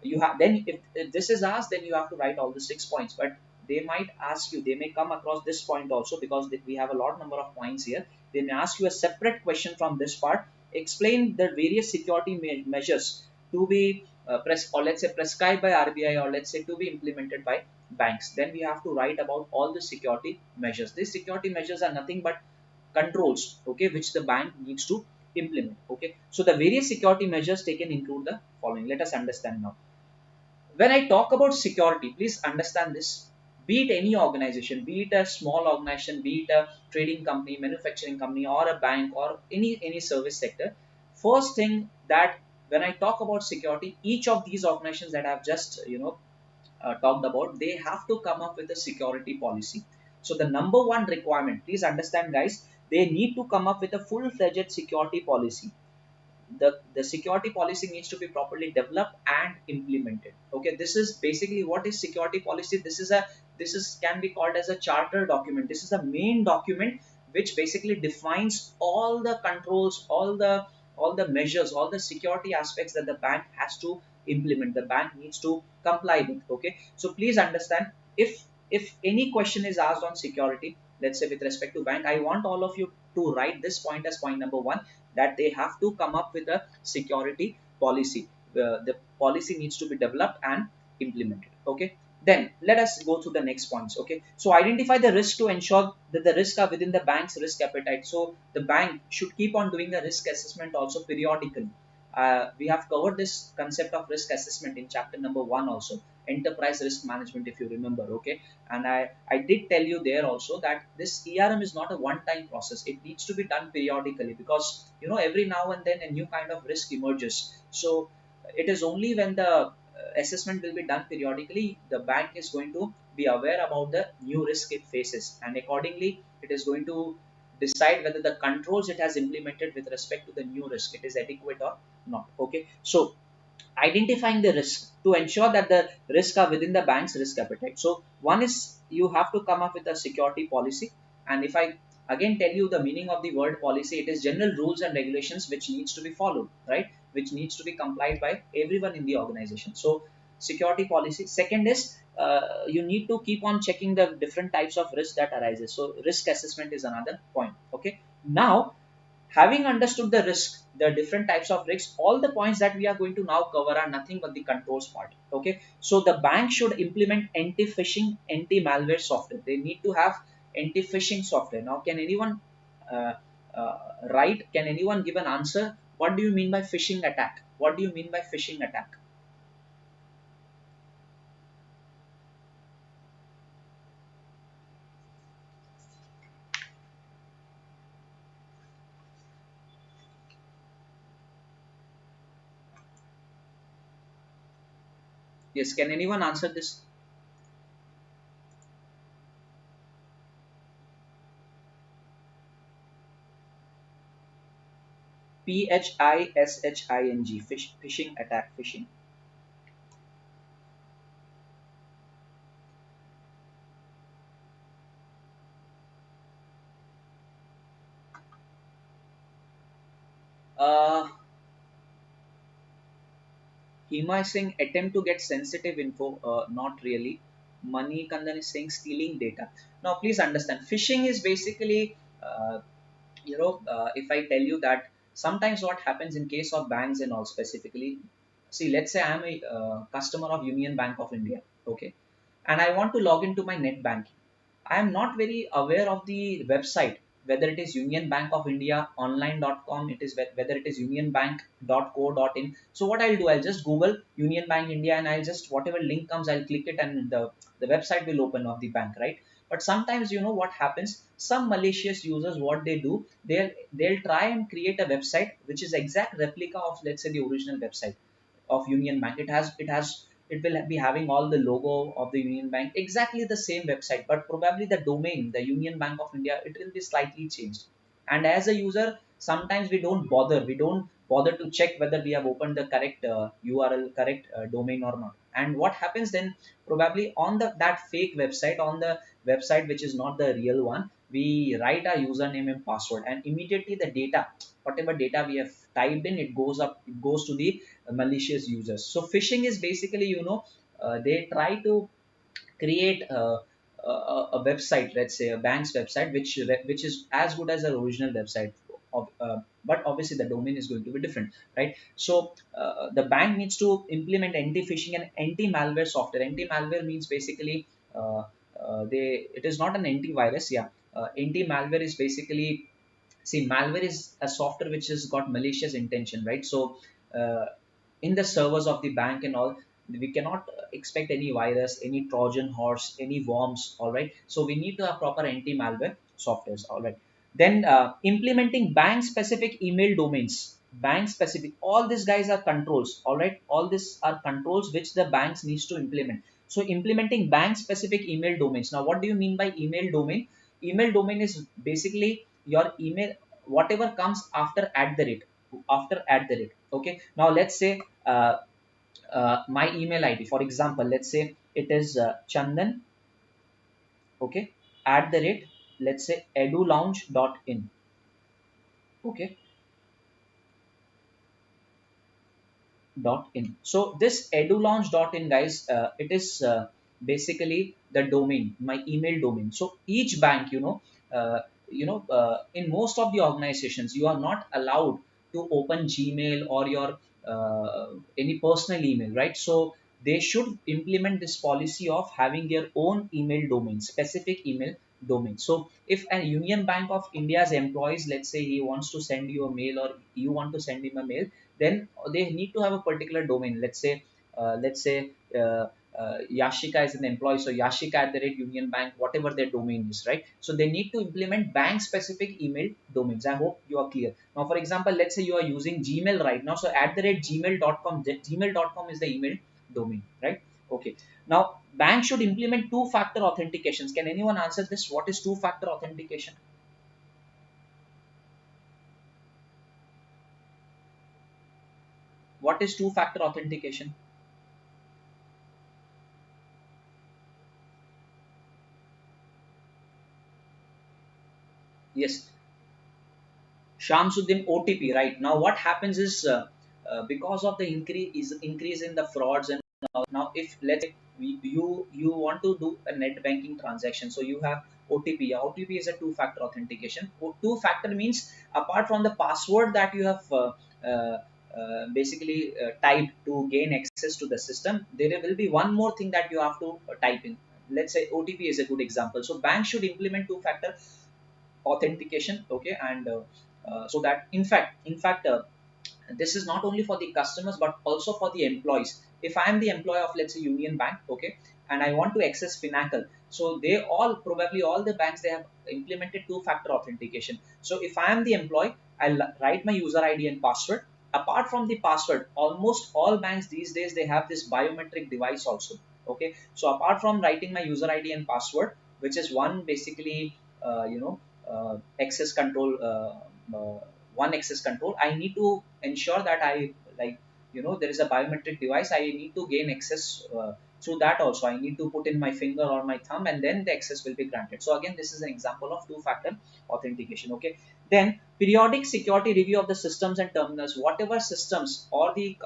you have, then if this is asked, then you have to write all the 6 points. But they might ask you, they may come across this point also, because we have a lot number of points here. They may ask you a separate question from this part, explain the various security measures to be or let's say prescribed by RBI, or let's say to be implemented by banks. Then we have to write about all the security measures. These security measures are nothing but controls, okay, which the bank needs to implement. Okay, so the various security measures taken include the following. Let us understand now. When I talk about security, please understand this. Be it any organization, be it a small organization, be it a trading company, manufacturing company, or a bank, or any service sector, first thing that when I talk about security, each of these organizations that I've just talked about, they have to come up with a security policy. So the number one requirement, please understand guys, they need to come up with a full-fledged security policy. The security policy needs to be properly developed and implemented. Okay, this is basically what is security policy. This is can be called as a charter document. This is the main document which basically defines all the controls, all the measures, all the security aspects that the bank has to implement, the bank needs to comply with. Okay, so please understand, if any question is asked on security, let's say with respect to bank, I want all of you to write this point as point number one, that they have to come up with a security policy. The policy needs to be developed and implemented. Okay, then let us go to the next points. Okay, so identify the risk to ensure that the risks are within the bank's risk appetite. So the bank should keep on doing a risk assessment also periodically. We have covered this concept of risk assessment in chapter number 1 also, enterprise risk management, if you remember. Okay, and I did tell you there also that this ERM is not a one time process. It needs to be done periodically, because every now and then a new kind of risk emerges. So it is only when the assessment will be done periodically. The bank is going to be aware about the new risk it faces, and accordingly it is going to decide whether the controls it has implemented with respect to the new risk it is adequate or not. Okay, so identifying the risk to ensure that the risk are within the bank's risk appetite. So one is you have to come up with a security policy. And if I again tell you the meaning of the word policy, it is general rules and regulations which needs to be followed, right? Which needs to be complied by everyone in the organization. So security policy. Second is you need to keep on checking the different types of risk that arises. So risk assessment is another point. Okay. Now having understood the risk, the different types of risks, all the points that we are going to now cover are nothing but the controls part. Okay, so the bank should implement anti-phishing, anti-malware software. They need to have anti-phishing software. Now, can anyone uh, uh, write? Can anyone give an answer? What do you mean by phishing attack? What do you mean by phishing attack? Yes, can anyone answer this? Phishing, phishing attack, phishing. Uh, Hima is saying attempt to get sensitive info, not really. Money Kandan is saying stealing data. Now, please understand, phishing is basically, if I tell you that sometimes what happens in case of banks and all specifically, see, let's say I'm a customer of Union Bank of India, okay, and I want to log into my net banking. I am not very aware of the website, whether it is Union Bank of India online.com, it is whether it is unionbank.co.in. So what I'll do, I'll just Google Union Bank India and I'll just whatever link comes, I'll click it and the website will open of the bank, right? But sometimes you know what happens, some malicious users what they do, they'll try and create a website which is exact replica of let's say the original website of Union Bank. It will be having all the logo of the Union Bank, exactly the same website, but probably the domain, the Union Bank of India, it will be slightly changed. And as a user, sometimes we don't bother to check whether we have opened the correct URL, correct domain or not. And what happens then? Probably on the that fake website, on the website which is not the real one, we write our username and password, and immediately the data, whatever data we have typed in, it goes to the malicious users. So phishing is basically, they try to create a website, let's say a bank's website, which is as good as the original website of, but obviously the domain is going to be different, right? So the bank needs to implement anti-phishing and anti-malware software. Anti-malware means basically they it is not an antivirus, yeah. Anti-malware is basically, see, malware is a software which has got malicious intention, right? So uh, in the servers of the bank and all, we cannot expect any virus, any Trojan horse, any worms, all right? So we need to have proper anti-malware softwares, all right? Then implementing bank-specific email domains, bank-specific, all these guys are controls, all right? All these are controls which the banks needs to implement. So implementing bank-specific email domains. Now, what do you mean by email domain? Email domain is basically your email, whatever comes after at the rate, after at the rate. Okay. Now let's say my email ID, for example, let's say it is Chandan, okay, at the rate, let's say edulounge.in. Okay, .in. So this edulaunch.in, guys, it is basically the domain, my email domain. So each bank, in most of the organizations, you are not allowed to open Gmail or your any personal email, right? So they should implement this policy of having their own email domain, specific email domain. So if a Union Bank of India's employees, let's say he wants to send you a mail or you want to send him a mail, then they need to have a particular domain. Let's say Yashika is an employee, so Yashika at the rate Union Bank, whatever their domain is, right? So they need to implement bank specific email domains. I hope you are clear. Now, for example, let's say you are using Gmail right now, so at the rate gmail.com, gmail.com is the email domain, right? Okay. Now, bank should implement two-factor authentications. Can anyone answer this? What is two-factor authentication? What is two-factor authentication? Yes, Shamsuddin OTP, right? Now, what happens is because of the increase in the frauds and now, if let's say you want to do a net banking transaction, so you have OTP. OTP is a two-factor authentication. Two-factor means apart from the password that you have basically typed to gain access to the system, there will be one more thing that you have to type in. Let's say OTP is a good example. So banks should implement two-factor authentication, okay, and so that in fact this is not only for the customers but also for the employees. If I am the employee of, let's say, Union Bank, okay, and I want to access Finacle, so they all, probably all the banks, they have implemented two-factor authentication. So if I am the employee, I'll write my user ID and password. Apart from the password, almost all banks these days, they have this biometric device also, okay. So apart from writing my user ID and password, which is one basically access control, uh, one access control, I need to ensure that I, like, there is a biometric device, I need to gain access through that also. I need to put in my finger or my thumb, and then the access will be granted. So again, this is an example of two-factor authentication, okay. Then periodic security review of the systems and terminals. Whatever systems or the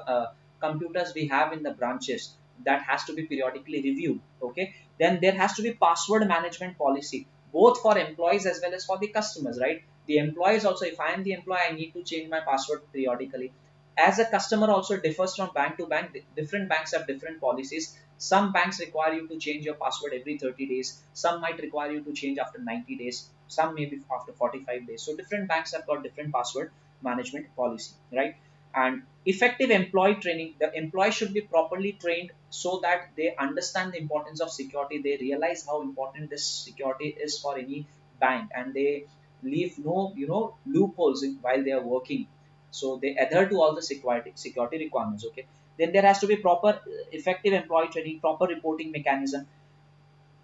computers we have in the branches, that has to be periodically reviewed, okay. Then there has to be password management policy, both for employees as well as for the customers, right? The employees also, if I am the employee, I need to change my password periodically. As a customer also differs from bank to bank. Different banks have different policies. Some banks require you to change your password every 30 days. Some might require you to change after 90 days. Some maybe after 45 days. So different banks have got different password management policy, right? And effective employee training. The employee should be properly trained so that they understand the importance of security. They realize how important this security is for any bank, and they leave no loopholes while they are working. So they adhere to all the security requirements, okay. Then there has to be proper effective employee training, proper reporting mechanism.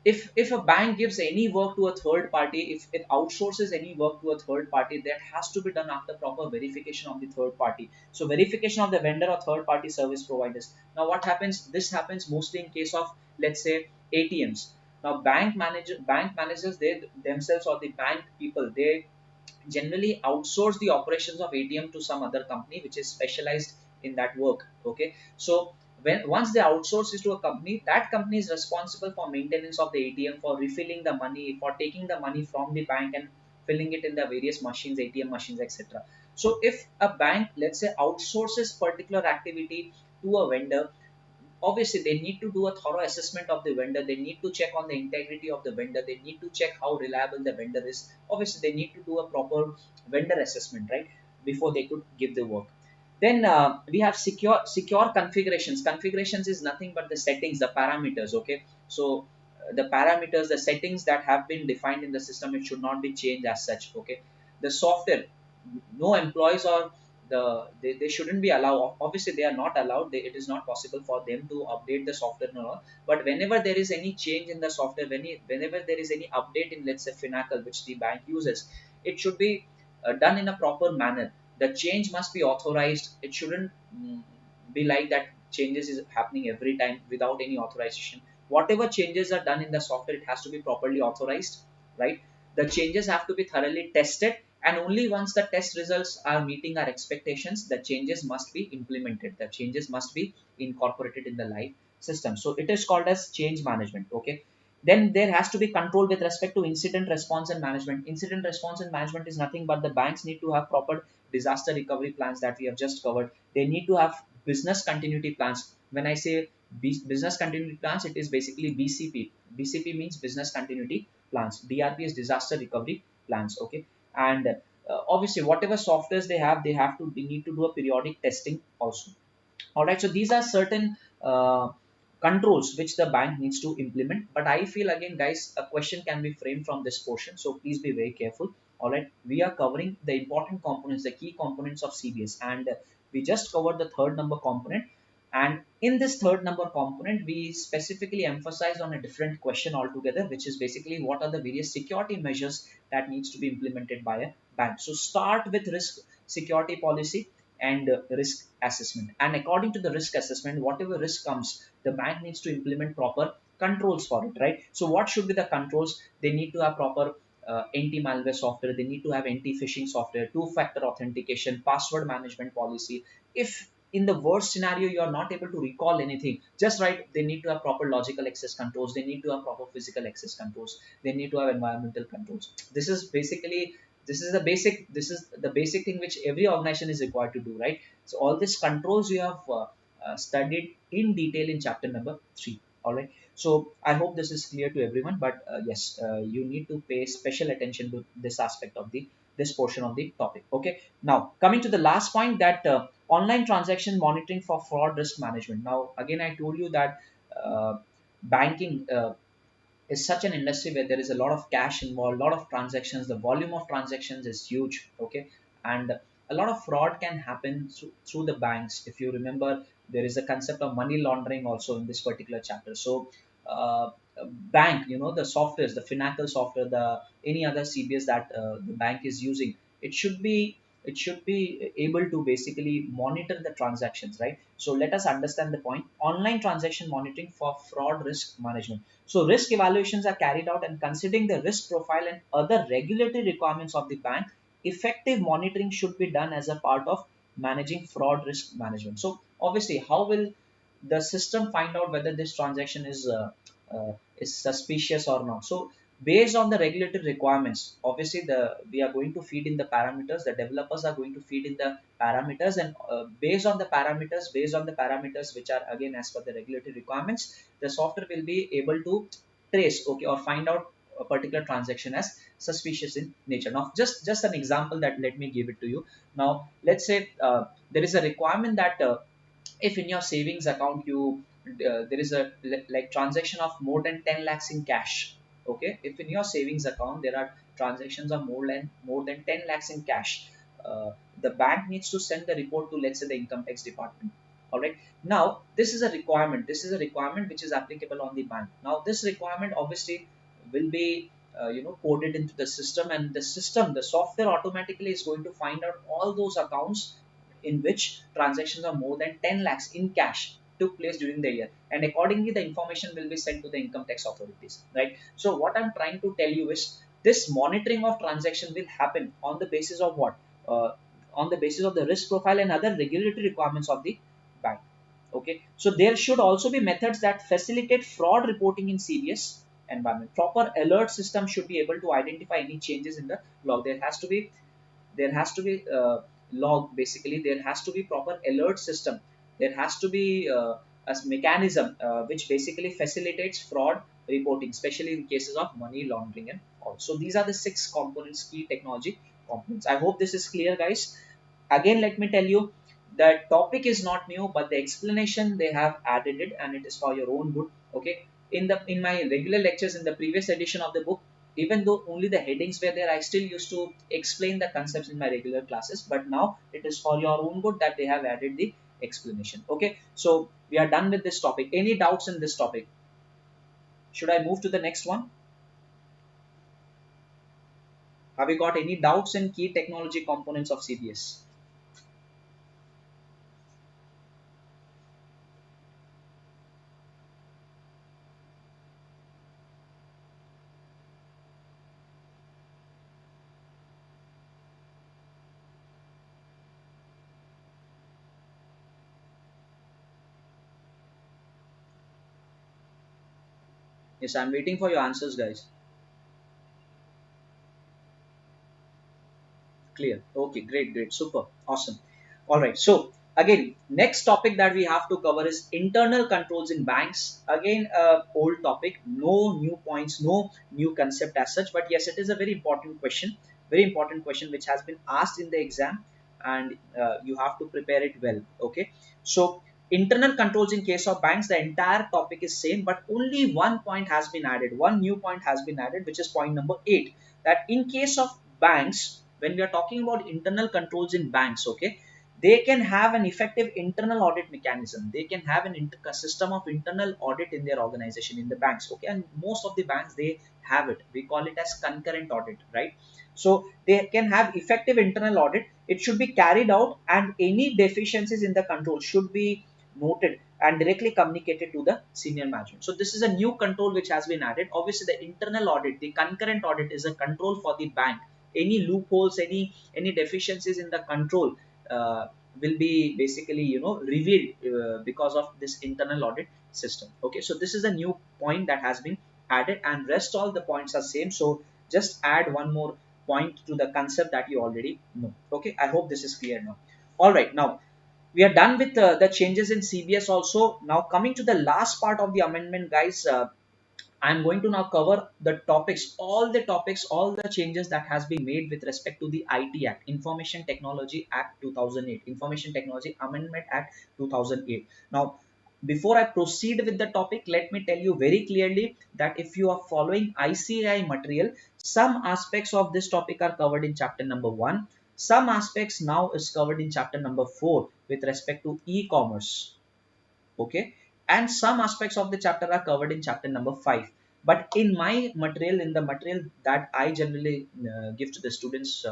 If a bank gives any work to a third party, if it outsources any work to a third party, that has to be done after proper verification of the third party. So verification of the vendor or third party service providers. Now what happens, this happens mostly in case of, let's say, ATMs. Now bank managers, they themselves, or the bank people, they generally outsource the operations of ATM to some other company which is specialized in that work. Okay, so when once they outsource it to a company, that company is responsible for maintenance of the ATM, for refilling the money, for taking the money from the bank and filling it in the various machines, ATM machines, etc. So if a bank, let's say, outsources particular activity to a vendor, obviously they need to do a thorough assessment of the vendor. They need to check on the integrity of the vendor. They need to check how reliable the vendor is. Obviously they need to do a proper vendor assessment, right, before they could give the work. Then we have secure configurations is nothing but the settings, the parameters, okay. So the parameters, the settings that have been defined in the system, it should not be changed as such, okay. The software, no employees or they shouldn't be allowed. Obviously they are not allowed. It is not possible for them to update the software, no. But whenever there is any change in the software, whenever there is any update in, let's say, Finacle, which the bank uses, it should be done in a proper manner. The change must be authorized. It shouldn't be like that changes is happening every time without any authorization. Whatever changes are done in the software, it has to be properly authorized, right? The changes have to be thoroughly tested, and only once the test results are meeting our expectations, the changes must be implemented. The changes must be incorporated in the live system. So it is called as change management, okay. Then there has to be control with respect to incident response and management. Incident response and management is nothing but the banks need to have proper disaster recovery plans that we have just covered. They need to have business continuity plans. When I say business continuity plans, it is basically BCP. BCP means business continuity plans. DRP is disaster recovery plans, okay. And obviously whatever softwares they need to do a periodic testing also. All right, so these are certain controls which the bank needs to implement. But I feel, again, guys, a question can be framed from this portion, so please be very careful. All right, we are covering the important components, the key components of CBS, and we just covered the third number component. And in this third number component, we specifically emphasize on a different question altogether, which is basically what are the various security measures that needs to be implemented by a bank. So start with risk security policy and risk assessment. And according to the risk assessment, whatever risk comes, the bank needs to implement proper controls for it, right? So what should be the controls? They need to have proper anti-malware software. They need to have anti-phishing software, two-factor authentication, password management policy. If in the worst scenario you are not able to recall anything, just write they need to have proper logical access controls, they need to have proper physical access controls, they need to have environmental controls. This is the basic thing which every organization is required to do, right? So all these controls you have studied in detail in chapter number 3. All right, so I hope this is clear to everyone, but yes, you need to pay special attention to this aspect of the this portion of the topic. Okay, now coming to the last point, that online transaction monitoring for fraud risk management. Now again, I told you that banking is such an industry where there is a lot of cash involved, a lot of transactions, the volume of transactions is huge. Okay, and a lot of fraud can happen through the banks. If you remember, there is a concept of money laundering also in this particular chapter. So bank, the softwares, the financial software, the any other CBS that the bank is using, it should be it should be able to basically monitor the transactions, right? So let us understand the point. Online transaction monitoring for fraud risk management. So risk evaluations are carried out, and considering the risk profile and other regulatory requirements of the bank, effective monitoring should be done as a part of managing fraud risk management. So obviously, how will the system find out whether this transaction is suspicious or not? So based on the regulatory requirements, obviously we are going to feed in the parameters. The developers are going to feed in the parameters, and based on the parameters which are again as per the regulatory requirements, the software will be able to trace, okay, or find out a particular transaction as suspicious in nature. Now just an example that let me give it to you. Now let's say there is a requirement that if in your savings account you there is a like transaction of more than 10 lakhs in cash. Okay, if in your savings account there are transactions of more than 10 lakhs in cash, the bank needs to send the report to, let's say, the income tax department. All right, now this is a requirement which is applicable on the bank. Now this requirement obviously will be coded into the system, and the software automatically is going to find out all those accounts in which transactions of more than 10 lakhs in cash took place during the year, and accordingly the information will be sent to the income tax authorities, right? So what I'm trying to tell you is this monitoring of transaction will happen on the basis of what? On the basis of the risk profile and other regulatory requirements of the bank. Okay, so there should also be methods that facilitate fraud reporting in CBS environment. Proper alert system should be able to identify any changes in the log. There has to be log. Basically there has to be proper alert system. There has to be a mechanism which basically facilitates fraud reporting, especially in cases of money laundering and all. So these are the 6 components, key technology components. I hope this is clear, guys. Again, let me tell you, the topic is not new, but the explanation they have added it, and it is for your own good. Okay, in my regular lectures in the previous edition of the book, even though only the headings were there, I still used to explain the concepts in my regular classes, but now it is for your own good that they have added the explanation. Okay, so we are done with this topic. Any doubts in this topic? Should I move to the next one? Have you got any doubts in key technology components of CBS? Yes, I'm waiting for your answers, guys. Clear. Okay, great, great, super, awesome. All right. So again, next topic that we have to cover is internal controls in banks. Again, old topic, no new points, no new concept as such. But yes, it is a very important question which has been asked in the exam, and you have to prepare it well. Okay. So internal controls in case of banks, the entire topic is same, but only one point has been added. One new point has been added, which is point number 8. That in case of banks, when we are talking about internal controls in banks, okay, they can have an effective internal audit mechanism. They can have an a system of internal audit in their organization, in the banks. Okay, and most of the banks, they have it. We call it as concurrent audit, right? So they can have effective internal audit. It should be carried out, and any deficiencies in the control should be noted and directly communicated to the senior management. So this is a new control which has been added. Obviously, the internal audit, the concurrent audit, is a control for the bank. Any loopholes, any deficiencies in the control uh, will be basically, revealed because of this internal audit system. Okay, so this is a new point that has been added, and rest all the points are same. So just add one more point to the concept that you already know. Okay, I hope this is clear now. All right, now we are done with the changes in CBS also. Now coming to the last part of the amendment, guys. I'm going to now cover the topics, all the changes that has been made with respect to the IT Act, Information Technology Act 2008, Information Technology Amendment Act 2008. Now, before I proceed with the topic, let me tell you very clearly that if you are following ICAI material, some aspects of this topic are covered in chapter number 1. Some aspects now is covered in chapter number 4 with respect to e-commerce. Okay, and some aspects of the chapter are covered in chapter number 5. But in my material, in the material that I generally give to the students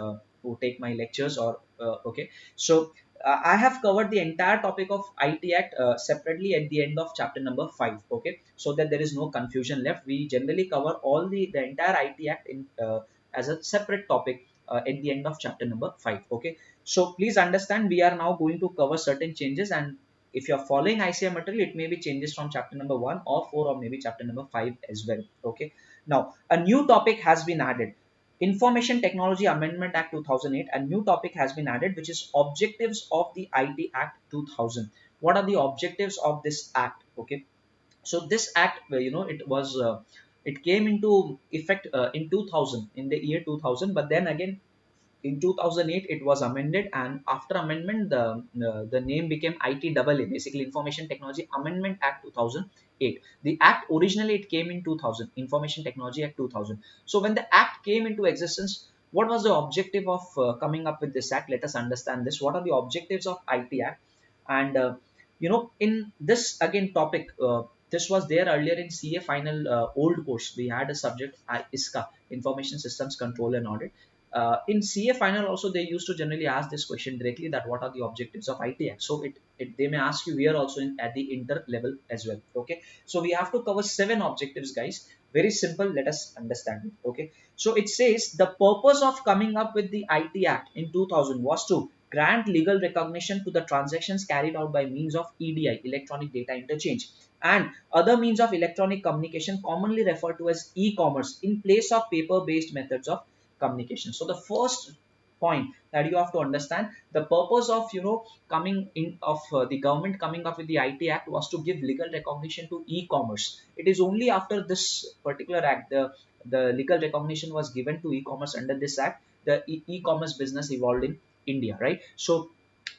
who take my lectures, or okay, so I have covered the entire topic of IT Act separately at the end of chapter number 5. Okay, so that there is no confusion left. We generally cover all the entire IT Act in as a separate topic at the end of chapter number 5. Okay, so please understand, we are now going to cover certain changes, and if you're following ICI material, it may be changes from chapter number 1 or 4, or maybe chapter number 5 as well. Okay. Now, a new topic has been added. Information Technology Amendment Act 2008, a new topic has been added, which is objectives of the IT Act 2000. What are the objectives of this act? Okay. So this act, it came into effect in 2000, in the year 2000, but then again in 2008 it was amended, and after amendment the name became ITAA, basically Information Technology Amendment Act 2008. The act originally it came in 2000, Information Technology Act 2000. So when the act came into existence, what was the objective of coming up with this act? Let us understand this. What are the objectives of IT Act? And in this again topic, this was there earlier in CA final old course. We had a subject ISCA, Information Systems Control and Audit. In CA final also, they used to generally ask this question directly, that what are the objectives of IT Act. So they may ask you here also at the inter level as well. Okay, so we have to cover 7 objectives, guys. Very simple, let us understand it. Okay, so it says the purpose of coming up with the IT Act in 2000 was to grant legal recognition to the transactions carried out by means of EDI, electronic data interchange, and other means of electronic communication commonly referred to as e-commerce, in place of paper based methods of communication. So the first point that you have to understand, the purpose of coming in of the government coming up with the IT Act was to give legal recognition to e-commerce. It is only after this particular act, the legal recognition was given to e-commerce under this act, the e-commerce business evolved in India, right? So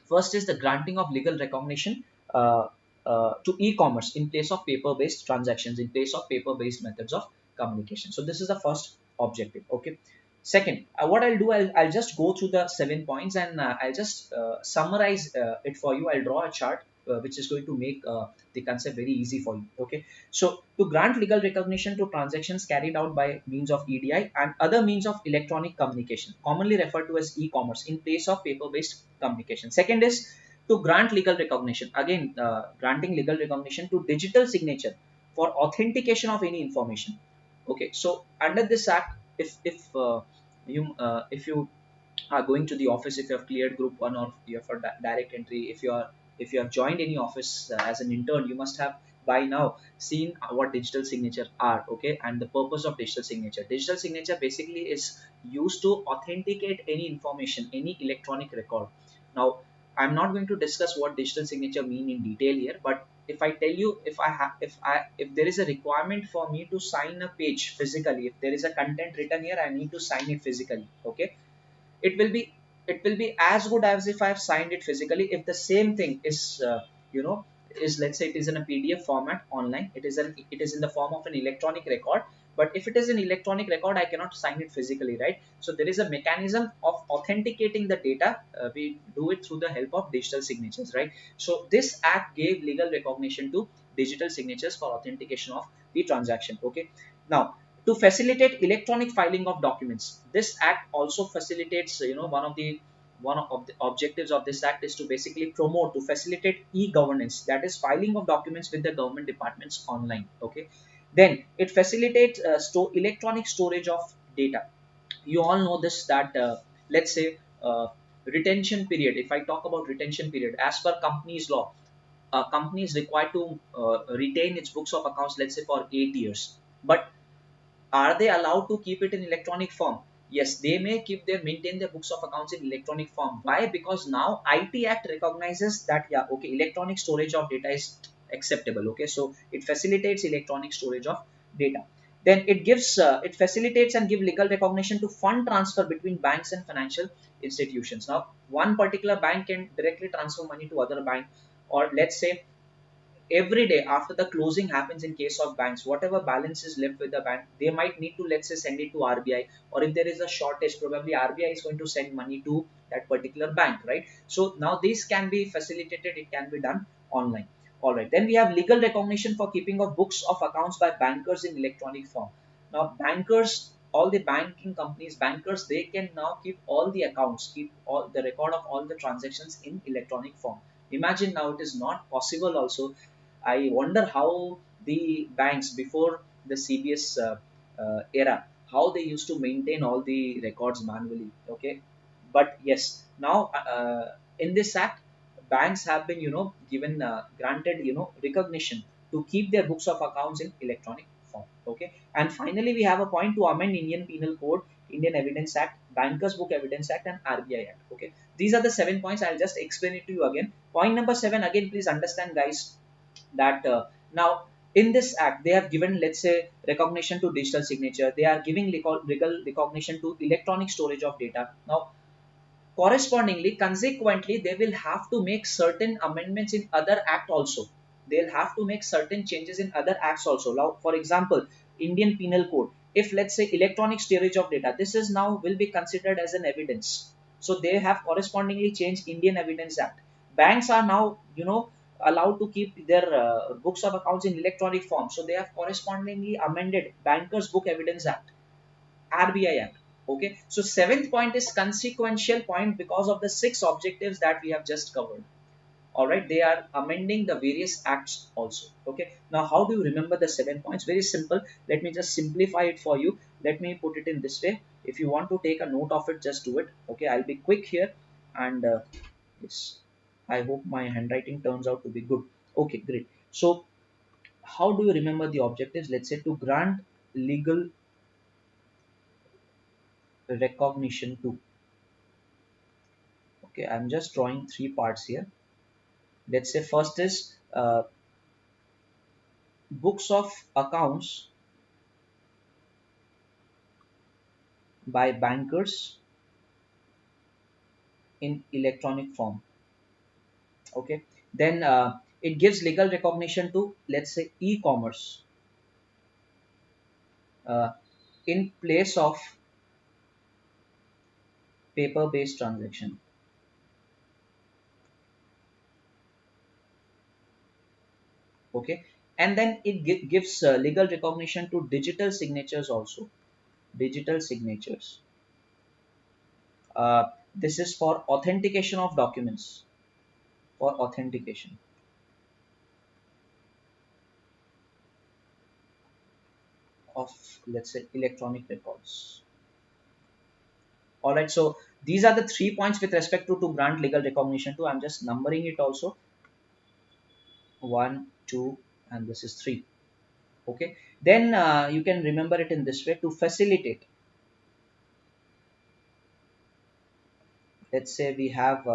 first is the granting of legal recognition to e-commerce in place of paper-based transactions, in place of paper-based methods of communication. So this is the first objective. Okay. Second, what I'll do, I'll just go through the 7 points, and I'll just summarize it for you. I'll draw a chart which is going to make the concept very easy for you. Okay. So to grant legal recognition to transactions carried out by means of EDI and other means of electronic communication, commonly referred to as e-commerce, in place of paper-based communication. Second is to grant legal recognition, again granting legal recognition to digital signature for authentication of any information. Okay, so under this act, if you are going to the office, if you have cleared group 1 or you have for direct entry, if you have joined any office as an intern, you must have by now seen what digital signature are. Okay, and the purpose of digital signature basically is used to authenticate any information, any electronic record. Now I'm not going to discuss what digital signature mean in detail here, but if I tell you, if there is a requirement for me to sign a page physically, if there is a content written here, I need to sign it physically. Okay, it will be it will be as good as if I have signed it physically. If the same thing is you know is, let's say, it is in a PDF format online, it is in the form of an electronic record, but if it is an electronic record, I cannot sign it physically, right? So there is a mechanism of authenticating the data. We do it through the help of digital signatures, right? So this act gave legal recognition to digital signatures for authentication of the transaction. Okay, now to facilitate electronic filing of documents, this act also facilitates, one of the objectives of this act is to basically promote, to facilitate e-governance, that is filing of documents with the government departments online. Okay, then it facilitates electronic storage of data. You all know this, that let's say retention period. If I talk about retention period, as per companies law, a company is required to retain its books of accounts, let's say for 8 years. But are they allowed to keep it in electronic form? Yes, they may keep their maintain their books of accounts in electronic form. Why? Because now IT Act recognizes that, yeah, okay, electronic storage of data is acceptable. Okay, so it facilitates electronic storage of data. Then it facilitates and give legal recognition to fund transfer between banks and financial institutions. Now, one particular bank can directly transfer money to other bank, or let's say every day after the closing happens, in case of banks, whatever balance is left with the bank, they might need to, let's say, send it to RBI, or if there is a shortage, probably RBI is going to send money to that particular bank, right? So now this can be facilitated, it can be done online. All right, then we have legal recognition for keeping of books of accounts by bankers in electronic form. Now bankers, all the banking companies, bankers, they can now keep all the accounts, keep all the record of all the transactions in electronic form. Imagine, now it is not possible also. I wonder how the banks before the CBS era, how they used to maintain all the records manually. Okay, but yes, now in this act, banks have been, given granted, recognition to keep their books of accounts in electronic form. Okay, and finally we have a point to amend Indian Penal Code, Indian Evidence Act, Bankers Book Evidence Act, and RBI Act. Okay, these are the 7 points. I'll just explain it to you again. Point number 7, again, please understand, guys, that now in this act they have given, let's say, recognition to digital signature, they are giving legal recognition to electronic storage of data. Now correspondingly, consequently, they will have to make certain amendments in other act also. They'll have to make certain changes in other acts also. Now, for example, Indian Penal Code, if let's say electronic storage of data, this is now will be considered as an evidence, so they have correspondingly changed Indian Evidence Act. Banks are now, allowed to keep their books of accounts in electronic form, so they have correspondingly amended Bankers Book Evidence Act, RBI Act. Okay, so seventh point is consequential point because of the 6 objectives that we have just covered. All right, they are amending the various acts also. Okay, now how do you remember the 7 points? Very simple. Let me just simplify it for you. Let me put it in this way. If you want to take a note of it, just do it. Okay, I'll be quick here, and yes, I hope my handwriting turns out to be good. Okay, great. So how do you remember the objectives? Let's say to grant legal recognition to. Okay, I'm just drawing 3 parts here. Let's say first is books of accounts by bankers in electronic form. Okay, then it gives legal recognition to, let's say, e-commerce uh, in place of paper-based transaction. Okay, and then it gives legal recognition to digital signatures also. Digital signatures. This is for authentication of documents. For authentication of, let's say, electronic records. All right, so these are the 3 points with respect to grant legal recognition to. I'm just numbering it also. 1, 2, and this is 3. Okay, then you can remember it in this way: to facilitate. Let's say we have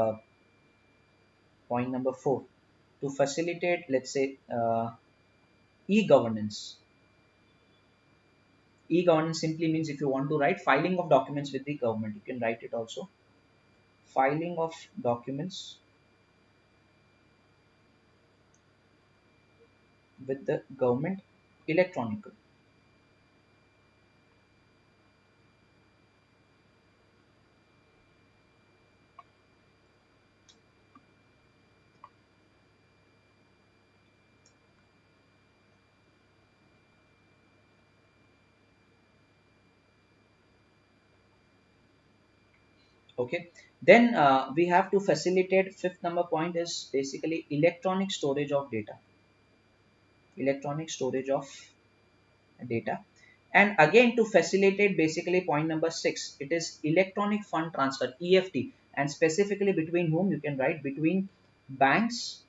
point number 4, to facilitate, let's say, e-governance. E-governance simply means, if you want to write filing of documents with the government, you can write it also. Filing of documents with the government electronically. Okay, then we have to facilitate, fifth number point is basically electronic storage of data. Electronic storage of data. And again, to facilitate, basically point number 6, it is electronic fund transfer, EFT, and specifically between whom, you can write between banks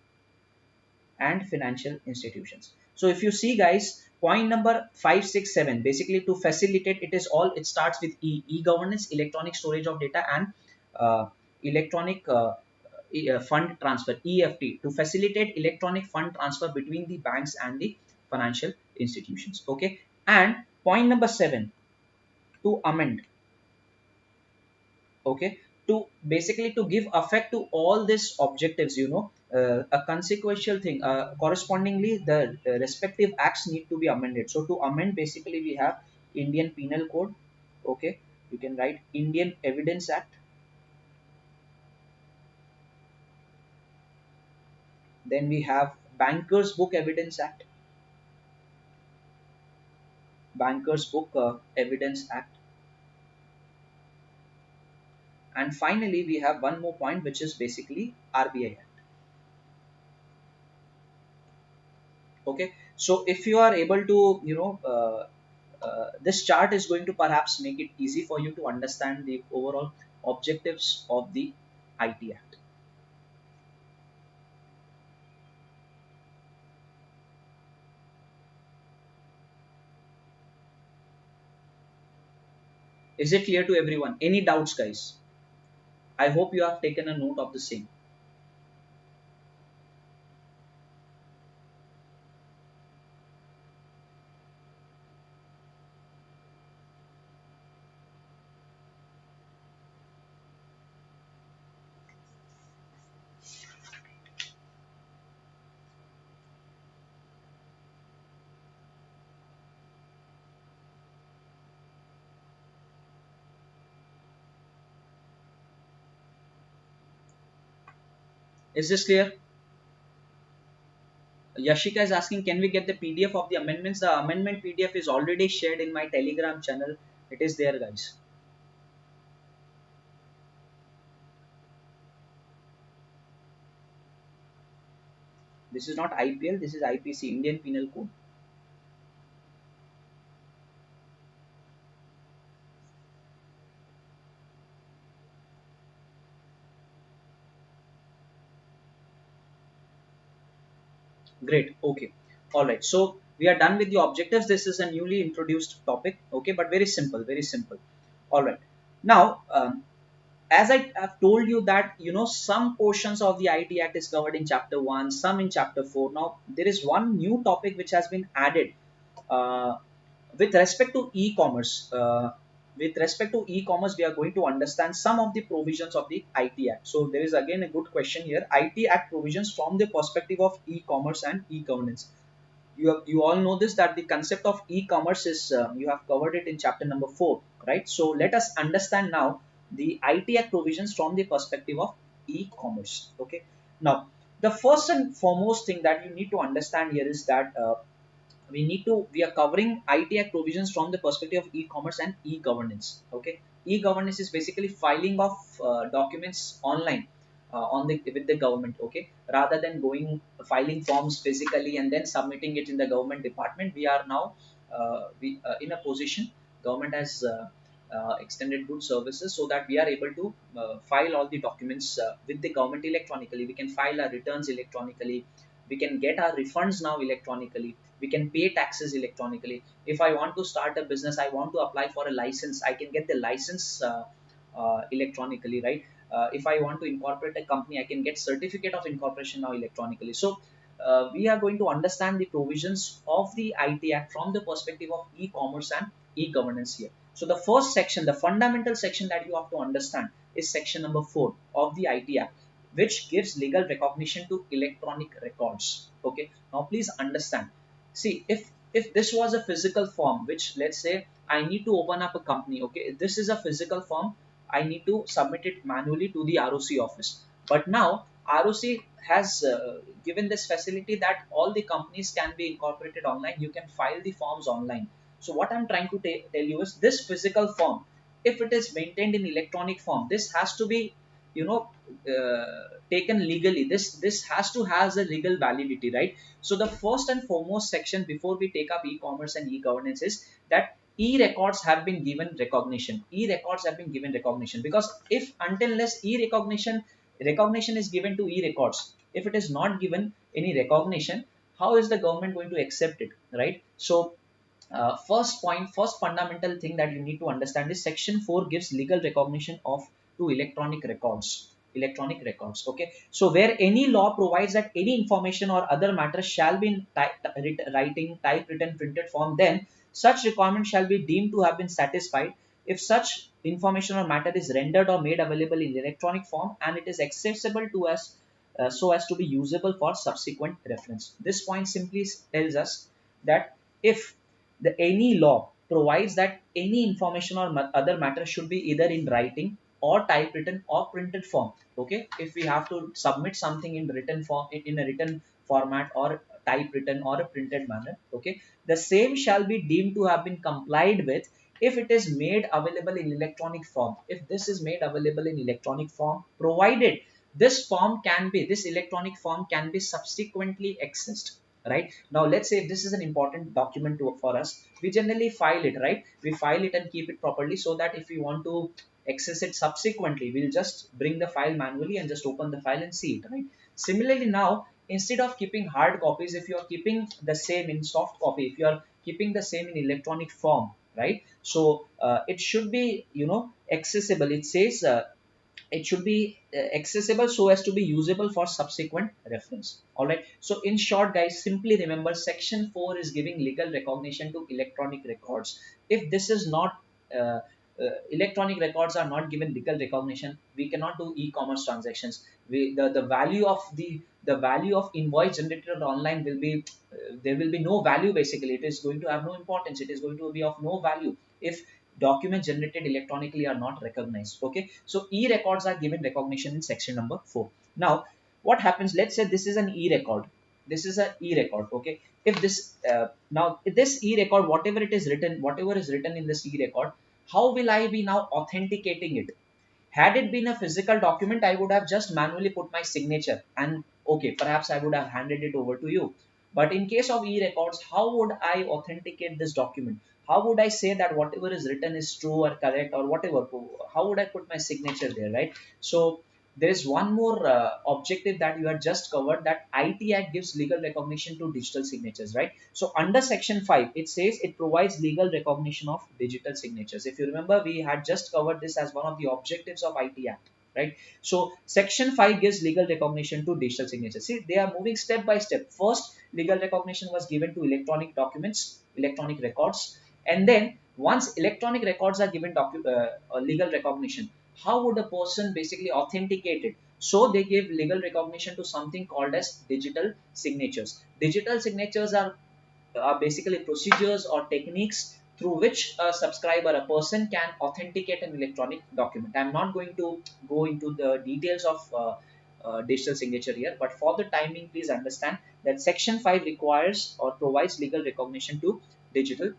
and financial institutions. So if you see guys, point number 5, 6, 7, basically to facilitate, it is all, it starts with e-governance, electronic storage of data, and electronic fund transfer, EFT, to facilitate electronic fund transfer between the banks and the financial institutions. Okay, and point number 7, to amend. Okay, to basically to give effect to all these objectives, a consequential thing, correspondingly the respective acts need to be amended. So to amend, basically we have Indian Penal Code. Okay, you can write Indian Evidence Act. Then we have Bankers Book Evidence Act. Bankers Book Evidence Act. And finally we have one more point, which is basically RBI Act. Okay, so if you are able to, this chart is going to perhaps make it easy for you to understand the overall objectives of the IT Act. Is it clear to everyone? Any doubts, guys? I hope you have taken a note of the same. Is this clear? Yashika is asking, can we get the PDF of the amendments? The amendment PDF is already shared in my Telegram channel. It is there, guys. This is not IPL, this is IPC, Indian Penal Code. Great. Okay. All right. So we are done with the objectives. This is a newly introduced topic. Okay, but very simple. Very simple. All right. Now, as I have told you that some portions of the IT Act is covered in Chapter 1, some in Chapter 4. Now there is one new topic which has been added uh, with respect to e-commerce. With respect to e-commerce, we are going to understand some of the provisions of the IT Act. So there is again a good question here. IT Act provisions from the perspective of e-commerce and e-governance. You all know this, that the concept of e-commerce is you have covered it in chapter number 4, right? So let us understand now the IT Act provisions from the perspective of e-commerce. Okay. Now the first and foremost thing that you need to understand here is that we are covering IT Act provisions from the perspective of e-commerce and e-governance. Okay, e-governance is basically filing of documents online on the with the government. Okay, rather than going filing forms physically and then submitting it in the government department, we are now we in a position. Government has extended good services so that we are able to file all the documents with the government electronically. We can file our returns electronically. We can get our refunds now electronically. We can pay taxes electronically. If I want to start a business, I want to apply for a license, I can get the license electronically, right? If I want to incorporate a company, I can get certificate of incorporation now electronically. So we are going to understand the provisions of the IT Act from the perspective of e-commerce and e-governance here. So the first section, the fundamental section that you have to understand is section number 4 of the IT Act, which gives legal recognition to electronic records. Okay, now please understand. See, if this was a physical form, which let's say I need to open up a company, okay, this is a physical form, I need to submit it manually to the ROC office. But now ROC has given this facility that all the companies can be incorporated online. You can file the forms online. So what I'm trying to tell you is this physical form. if it is maintained in electronic form, this has to be, you know, taken legally. This has to has a legal validity, right? So the first and foremost section before we take up e-commerce and e-governance is that e-records have been given recognition. E-records have been given recognition, because if until unless recognition is given to e-records, if it is not given any recognition, how is the government going to accept it, right? So first fundamental thing that you need to understand is section 4 gives legal recognition of to electronic records. Okay, so where any law provides that any information or other matter shall be in writing, typewritten, printed form, then such requirement shall be deemed to have been satisfied if such information or matter is rendered or made available in electronic form and it is accessible to us, so as to be usable for subsequent reference. This point simply tells us that if the any law provides that any information or other matter should be either in writing or typewritten or printed form. Okay, if we have to submit something in written form, in a written format or typewritten or a printed manner, okay, the same shall be deemed to have been complied with if it is made available in electronic form. If this is made available in electronic form, provided this electronic form can be subsequently accessed. Right, now let's say if this is an important document for us, we generally file it, right? We file it and keep it properly, so that if we want to access it subsequently, we'll just bring the file manually and just open the file and see it, right? Similarly, now instead of keeping hard copies, if you are keeping the same in soft copy, if you are keeping the same in electronic form, right? So it should be, you know, accessible. It says it should be accessible so as to be usable for subsequent reference. All right, so in short guys, simply remember section 4 is giving legal recognition to electronic records. If this is not electronic records are not given legal recognition, we cannot do e-commerce transactions. The value of the value of invoice generated online will be there will be no value. Basically, it is going to have no importance. It is going to be of no value if documents generated electronically are not recognized. Okay, so e-records are given recognition in section number 4. Now what happens, let's say this is an e-record. This is an e-record. Okay, if this now this e-record, whatever is written in this e-record, how will I be now authenticating it? Had it been a physical document, I would have just manually put my signature and okay, perhaps I would have handed it over to you. But in case of e-records, how would I authenticate this document? How would I say that whatever is written is true or correct or whatever? How would I put my signature there, right? So there is one more objective that you have just covered, that IT Act gives legal recognition to digital signatures, right? So under section 5, it says it provides legal recognition of digital signatures. If you remember, we had just covered this as one of the objectives of IT Act, right? So section 5 gives legal recognition to digital signatures. See, they are moving step by step. First, legal recognition was given to electronic documents, electronic records, and then once electronic records are given legal recognition, how would a person basically authenticate it? So they give legal recognition to something called as digital signatures. Digital signatures are basically procedures or techniques through which a subscriber, a person, can authenticate an electronic document. I'm not going to go into the details of digital signature here, but for the timing, please understand that section 5 requires or provides legal recognition to digital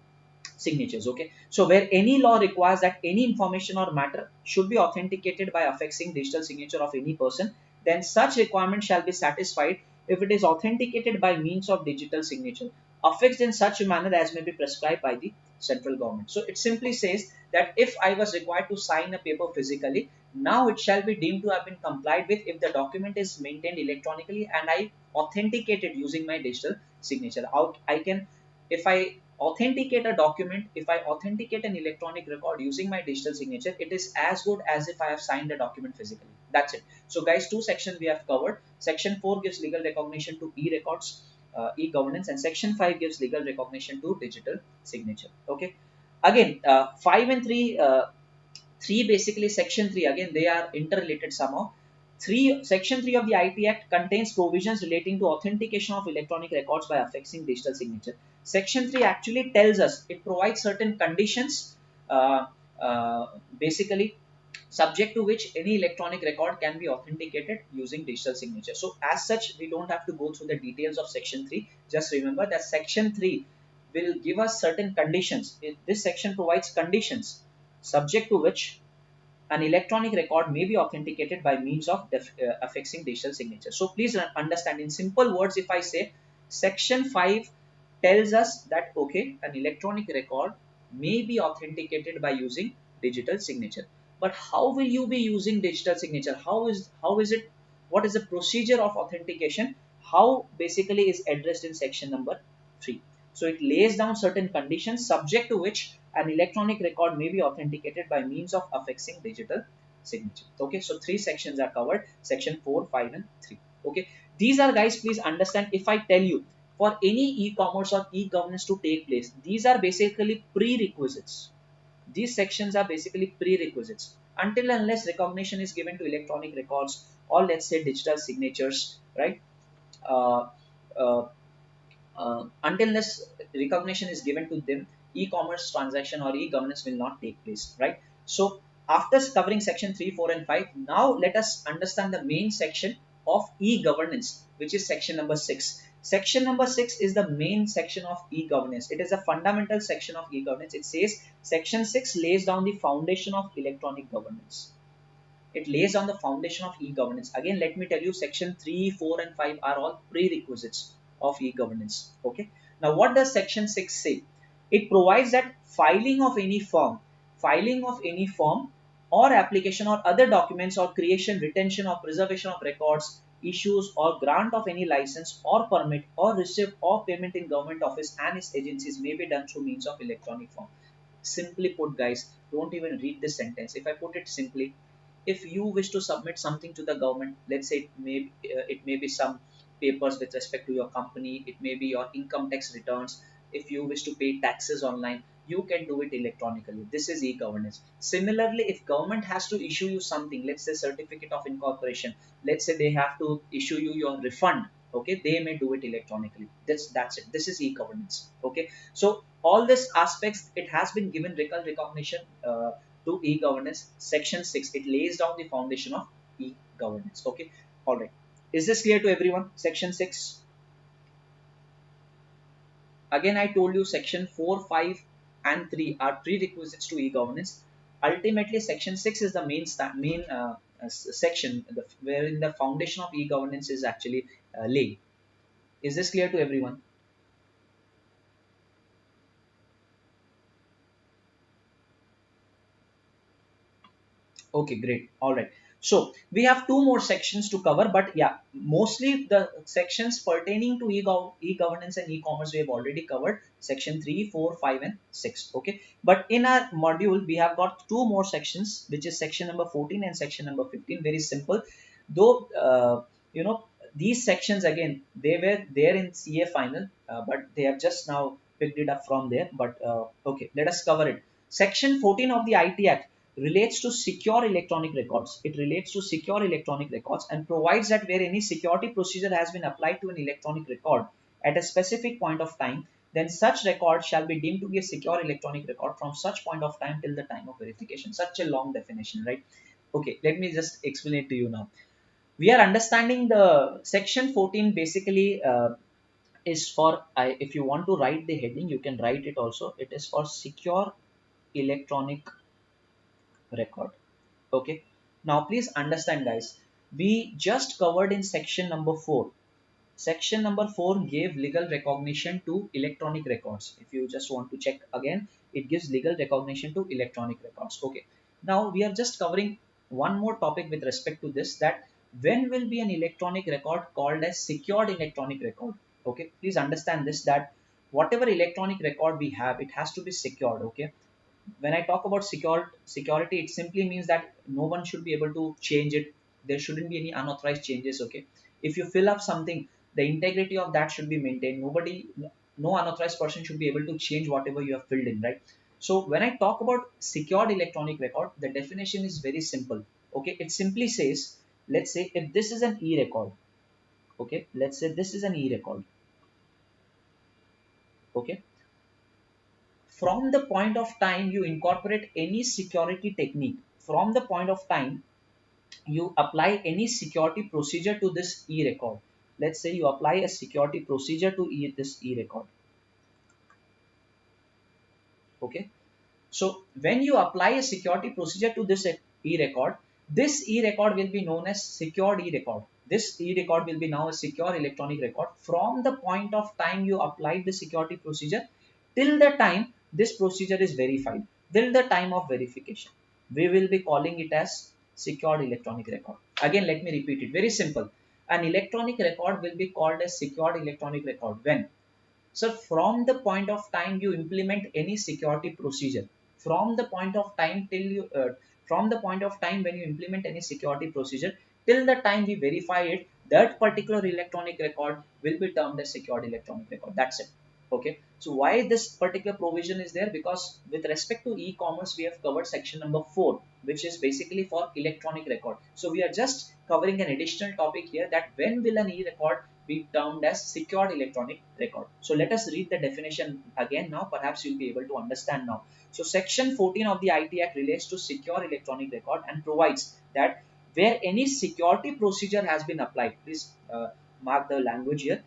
signatures. Okay, so where any law requires that any information or matter should be authenticated by affixing digital signature of any person, then such requirement shall be satisfied if it is authenticated by means of digital signature affixed in such a manner as may be prescribed by the central government. So it simply says that if I was required to sign a paper physically, now it shall be deemed to have been complied with if the document is maintained electronically and I authenticated using my digital signature. How I can, if I authenticate a document, if I authenticate an electronic record using my digital signature, it is as good as if I have signed a document physically. That's it. So guys, two sections we have covered. Section 4 gives legal recognition to e-records, e-governance, and section 5 gives legal recognition to digital signature. Okay, again 5 and 3, 3 basically, section 3 again they are interrelated somehow. 3 section 3 of the IT Act contains provisions relating to authentication of electronic records by affixing digital signature. Section 3 actually tells us, it provides certain conditions, uh, basically subject to which any electronic record can be authenticated using digital signature. So as such, we don't have to go through the details of section 3. Just remember that section 3 will give us certain conditions. This section provides conditions subject to which an electronic record may be authenticated by means of affixing digital signature. So please understand, in simple words, if I say section 5 tells us that okay, an electronic record may be authenticated by using digital signature. But how will you be using digital signature? How is it? What is the procedure of authentication? How basically is addressed in section number 3. So it lays down certain conditions subject to which an electronic record may be authenticated by means of affixing digital signature. Okay, so 3 sections are covered: section 4, 5, and 3. Okay, these are, guys, please understand, if I tell you for any e-commerce or e-governance to take place, these are basically prerequisites. These sections are basically prerequisites. Until and unless recognition is given to electronic records, or let's say digital signatures, right? Uh, uh, until this recognition is given to them, e-commerce transaction or e-governance will not take place, right? So after covering section 3, 4, and 5, now let us understand the main section of e-governance, which is section number 6. Section number 6 is the main section of e-governance. It is a fundamental section of e-governance. It says section 6 lays down the foundation of electronic governance. It lays on the foundation of e-governance. Again, let me tell you, section 3, 4, and 5 are all prerequisites of e-governance. Okay. Now, what does section 6 say? It provides that filing of any form or application or other documents or creation, retention or preservation of records, issues or grant of any license or permit or receipt or payment in government office and its agencies may be done through means of electronic form. Simply put, guys, don't even read this sentence. If I put it simply, if you wish to submit something to the government, let's say it may be some papers with respect to your company, it may be your income tax returns. If you wish to pay taxes online, you can do it electronically. This is e-governance. Similarly, if government has to issue you something, let's say certificate of incorporation, let's say they have to issue you your refund, okay, they may do it electronically. That's it. This is e-governance. Okay, so all these aspects, it has been given recognition to e-governance. Section 6, it lays down the foundation of e-governance. Okay, all right, is this clear to everyone? Section 6. Again, I told you section 4, 5, and 3 are prerequisites to e-governance. Ultimately, section 6 is the main section wherein the foundation of e-governance is actually laid. Is this clear to everyone? Okay, great. All right. So we have two more sections to cover, but yeah, mostly the sections pertaining to e-governance and e-commerce we have already covered: section 3, 4, 5, and 6. Okay. But in our module, we have got two more sections, which is section number 14 and section number 15. Very simple. Though, you know, these sections, again, they were there in CA final, but they have just now picked it up from there. But okay, let us cover it. Section 14 of the IT Act relates to secure electronic records. It relates to secure electronic records and provides that where any security procedure has been applied to an electronic record at a specific point of time, then such record shall be deemed to be a secure electronic record from such point of time till the time of verification. Such a long definition, right? Okay, let me just explain it to you now. We are understanding the section 14 basically is for, if you want to write the heading, you can write it also. It is for secure electronic record. Okay, now please understand, guys, we just covered in section number 4. Section number 4 gave legal recognition to electronic records. If you just want to check again, it gives legal recognition to electronic records. Okay, now we are just covering one more topic with respect to this, that when will be an electronic record called as secured electronic record. Okay, please understand this, that whatever electronic record we have, it has to be secured. Okay, when I talk about security, it simply means that no one should be able to change it. There shouldn't be any unauthorized changes. Okay, if you fill up something, the integrity of that should be maintained. No unauthorized person should be able to change whatever you have filled in, right? So when I talk about secured electronic record, the definition is very simple. Okay, it simply says, let's say if this is an e-record. Okay, let's say this is an e-record. Okay, from the point of time you incorporate any security technique, from the point of time you apply any security procedure to this e-record. Let's say you apply a security procedure to this e-record. Okay, So when you apply a security procedure to this e-record, this e-record will be known as secured e-record. This e-record will be now a secure electronic record from the point of time you applied the security procedure till the time this procedure is verified, till the time of verification. We will be calling it as secured electronic record. Again, let me repeat it. Very simple. An electronic record will be called as secured electronic record when, so from the point of time you implement any security procedure, from the point of time till you, from the point of time when you implement any security procedure till the time we verify it, that particular electronic record will be termed as secured electronic record. That's it. Okay. So why this particular provision is there? Because with respect to e-commerce, we have covered section number 4, which is basically for electronic record. So we are just covering an additional topic here, that when will an e-record be termed as secured electronic record. So let us read the definition again now. Perhaps you'll be able to understand now. So section 14 of the IT Act relates to secure electronic record and provides that where any security procedure has been applied, please mark the language here,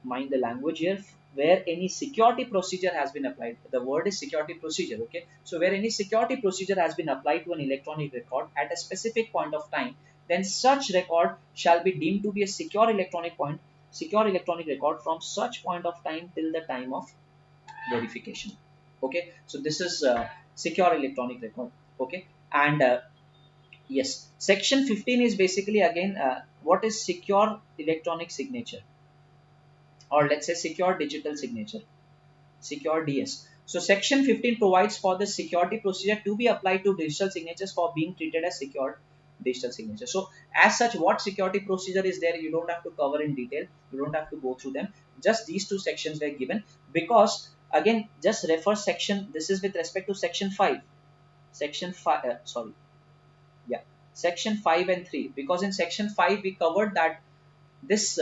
mind the language here, where any security procedure has been applied. The word is security procedure. Okay. So where any security procedure has been applied to an electronic record at a specific point of time, then such record shall be deemed to be a secure electronic record from such point of time till the time of verification. Okay. So this is secure electronic record. Okay. And yes, section 15 is basically again what is secure electronic signature, or let's say secure digital signature, secure DS. So section 15 provides for the security procedure to be applied to digital signatures for being treated as secure digital signature. So as such, what security procedure is there, you don't have to cover in detail, you don't have to go through them. Just these two sections were given because, again, just refer section, this is with respect to section 5, section 5, sorry, yeah, section 5 and 3, because in section 5 we covered that this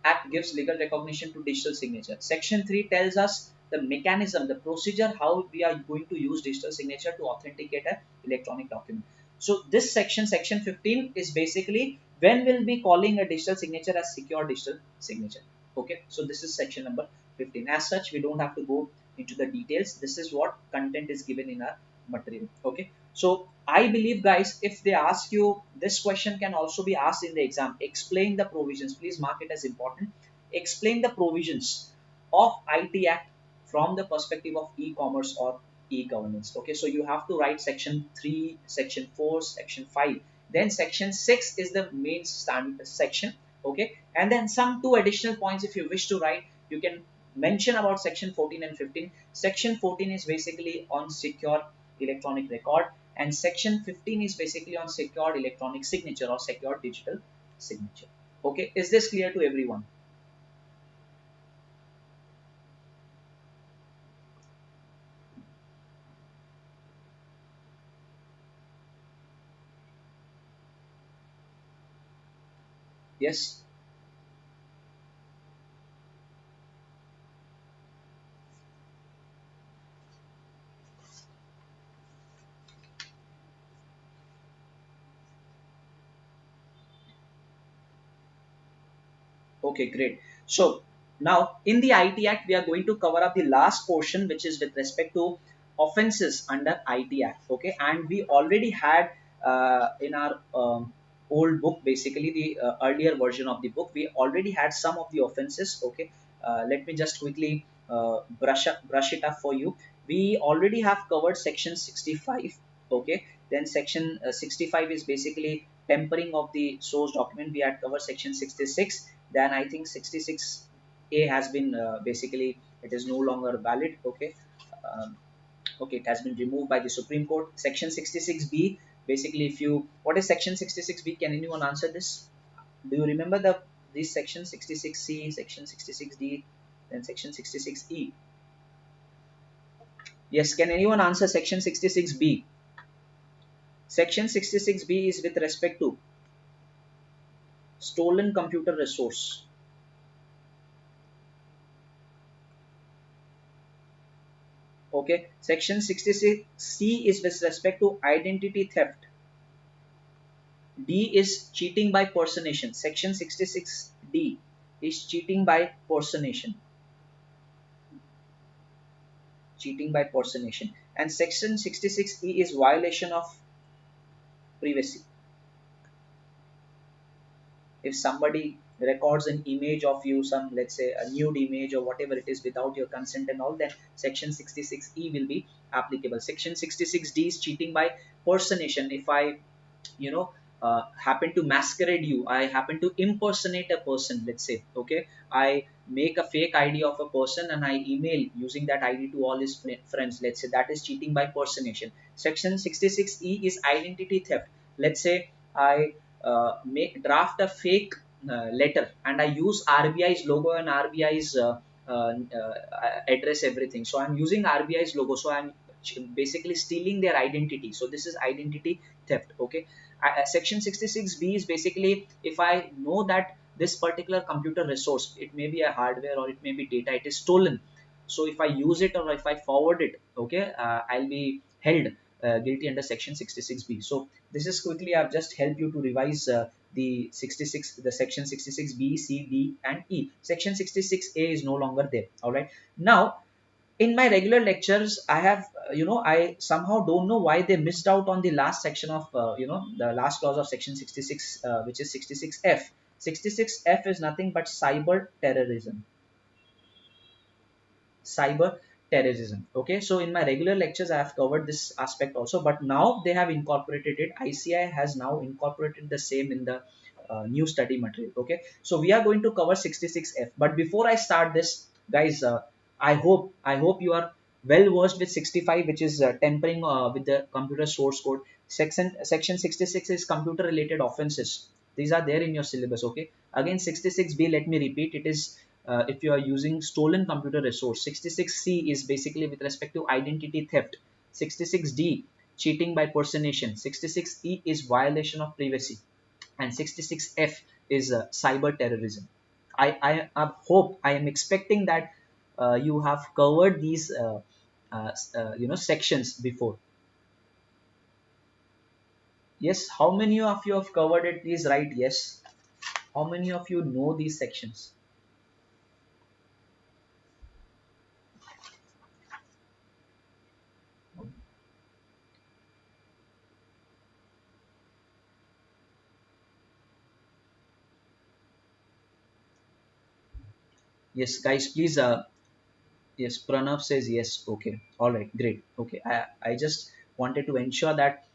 act gives legal recognition to digital signature. Section 3 tells us the mechanism, the procedure, how we are going to use digital signature to authenticate an electronic document. So this section, section 15, is basically when we'll be calling a digital signature as secure digital signature. Okay, so this is section number 15. As such, we don't have to go into the details. This is what content is given in our material. Okay, so I believe, guys, if they ask you, this question can also be asked in the exam. Explain the provisions. Please mark it as important. Explain the provisions of IT Act from the perspective of e-commerce or e-governance. Okay, so you have to write section 3, section 4, section 5. Then section 6 is the main standard section. Okay, and then some 2 additional points if you wish to write, you can mention about section 14 and 15. Section 14 is basically on secure electronic record, and section 15 is basically on secured electronic signature or secured digital signature. Okay, is this clear to everyone? Yes. Okay, great. So now in the IT Act, we are going to cover up the last portion, which is with respect to offenses under IT Act. Okay, and we already had in our old book, basically the earlier version of the book, we already had some of the offenses. Okay, let me just quickly brush it up for you. We already have covered section 65. Okay, then section 65 is basically tempering of the source document. We had covered section 66. Then I think 66A has been basically, it is no longer valid. Okay, um, okay, it has been removed by the Supreme Court. Section 66B, basically, if you, what is section 66B? Can anyone answer this? Do you remember the these section 66C, section 66D, then section 66E? Yes, can anyone answer section 66B? Section 66B is with respect to stolen computer resource. Okay, section 66C is with respect to identity theft. D is cheating by personation. Section 66D is cheating by personation. Cheating by personation. And section 66E is violation of privacy. If somebody records an image of you, some, let's say, a nude image or whatever it is, without your consent and all, then section 66E will be applicable. Section 66D is cheating by personation. If I, you know, happen to masquerade you, I happen to impersonate a person, let's say, okay, I make a fake ID of a person and I email using that ID to all his friends, let's say, that is cheating by personation. Section 66E is identity theft. Let's say I make draft a fake letter and I use RBI's logo and RBI's address, everything. So I'm using RBI's logo, so I'm basically stealing their identity. So this is identity theft. Okay. Section 66B is basically, if I know that this particular computer resource, it may be a hardware or it may be data, it is stolen. So if I use it or if I forward it, okay, I'll be held guilty under section 66B. So this is quickly, I've just helped you to revise the 66, the section 66B, C, D, and E. Section 66A is no longer there. All right. Now, in my regular lectures, I have, I somehow don't know why they missed out on the last section of, the last clause of section 66, which is 66F. 66F is nothing but cyber terrorism. Cyber terrorism. Okay, so in my regular lectures I have covered this aspect also, but now they have incorporated it. ICI has now incorporated the same in the new study material. Okay, so we are going to cover 66F, but before I start this, guys, I hope you are well versed with 65, which is tampering with the computer source code. Section 66 is computer related offenses. These are there in your syllabus. Okay, again 66B, let me repeat, it is if you are using stolen computer resource. 66C is basically with respect to identity theft. 66D, cheating by personation. 66E is violation of privacy, and 66F is cyber terrorism. I hope, I am expecting that you have covered these sections before. Yes, how many of you have covered it? Please write yes. How many of you know these sections? Yes, guys, please. Yes, Pranav says yes. Okay. All right. Great. Okay. I just wanted to ensure that,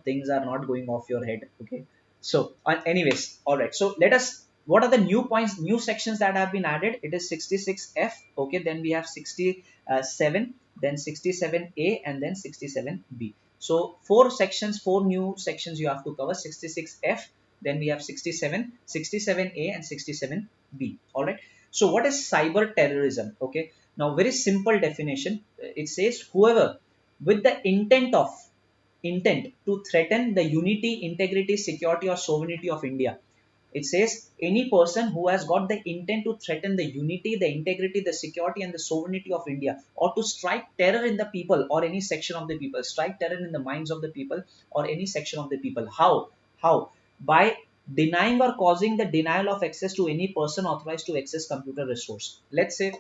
things are not going off your head. Okay. So, anyways, all right. So, let us, what are the new points, new sections that have been added? It is 66F. Okay. Then we have 67, then 67A, and then 67B. So, four sections, four new sections you have to cover: 66F, then we have 67, 67A, and 67B. All right. So, what is cyber terrorism? Okay, now, very simple definition. It says whoever with the intent to threaten the unity, integrity, security, or sovereignty of India. It says any person who has got the intent to threaten the unity, the integrity, the security, and the sovereignty of India, or to strike terror in the people or any section of the people, strike terror in the minds of the people or any section of the people. How? How? By denying or causing the denial of access to any person authorized to access computer resource. Let's say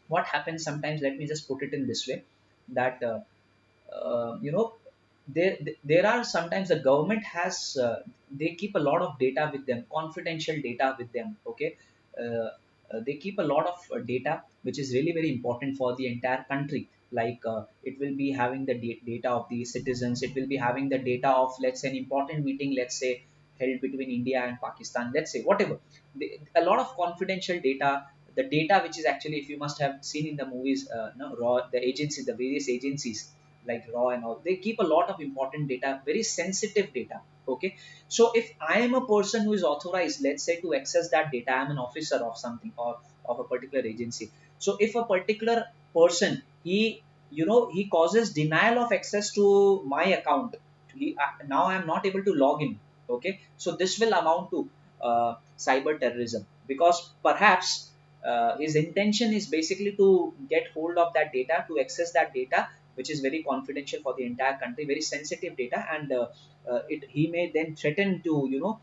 what happens sometimes, let me just put it in this way, that uh, you know there are sometimes the government has they keep a lot of data with them, confidential data with them. Okay, they keep a lot of data which is really very important for the entire country. Like it will be having the data of the citizens, it will be having the data of, let's say, an important meeting, let's say, held between India and Pakistan, let's say, whatever. A lot of confidential data, the data which is actually, if you must have seen in the movies, no, raw, the agencies, the various agencies like raw and all, they keep a lot of important data, very sensitive data. Okay, so if I am a person who is authorized, let's say, to access that data, I'm an officer of something or of a particular agency. So if a particular person, he causes denial of access to my account, now I'm not able to log in. Okay, so this will amount to cyber terrorism, because perhaps his intention is basically to get hold of that data, to access that data, which is very confidential for the entire country, very sensitive data, and he may then threaten to,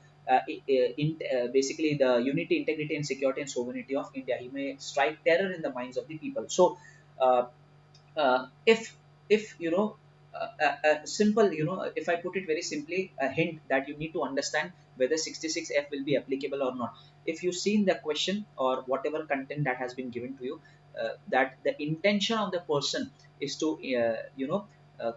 basically the unity, integrity, and security and sovereignty of India. He may strike terror in the minds of the people. So, if if simple, if I put it very simply, a hint that you need to understand whether 66F will be applicable or not. If you see in the question or whatever content that has been given to you, that the intention of the person is to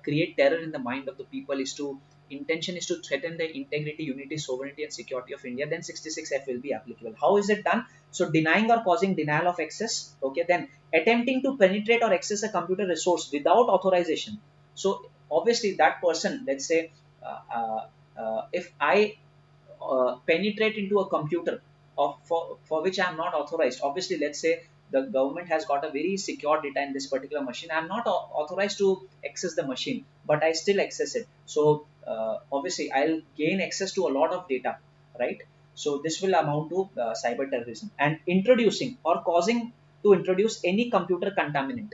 create terror in the mind of the people, is to intention is to threaten the integrity, unity, sovereignty and security of India, then 66F will be applicable. How is it done? So denying or causing denial of access, okay, then attempting to penetrate or access a computer resource without authorization. So obviously that person, let's say, if I penetrate into a computer for which I am not authorized. Obviously, let's say the government has got a very secure data in this particular machine. I am not authorized to access the machine, but I still access it. So obviously, I'll gain access to a lot of data, right? So this will amount to cyber terrorism and introducing or causing to introduce any computer contaminant.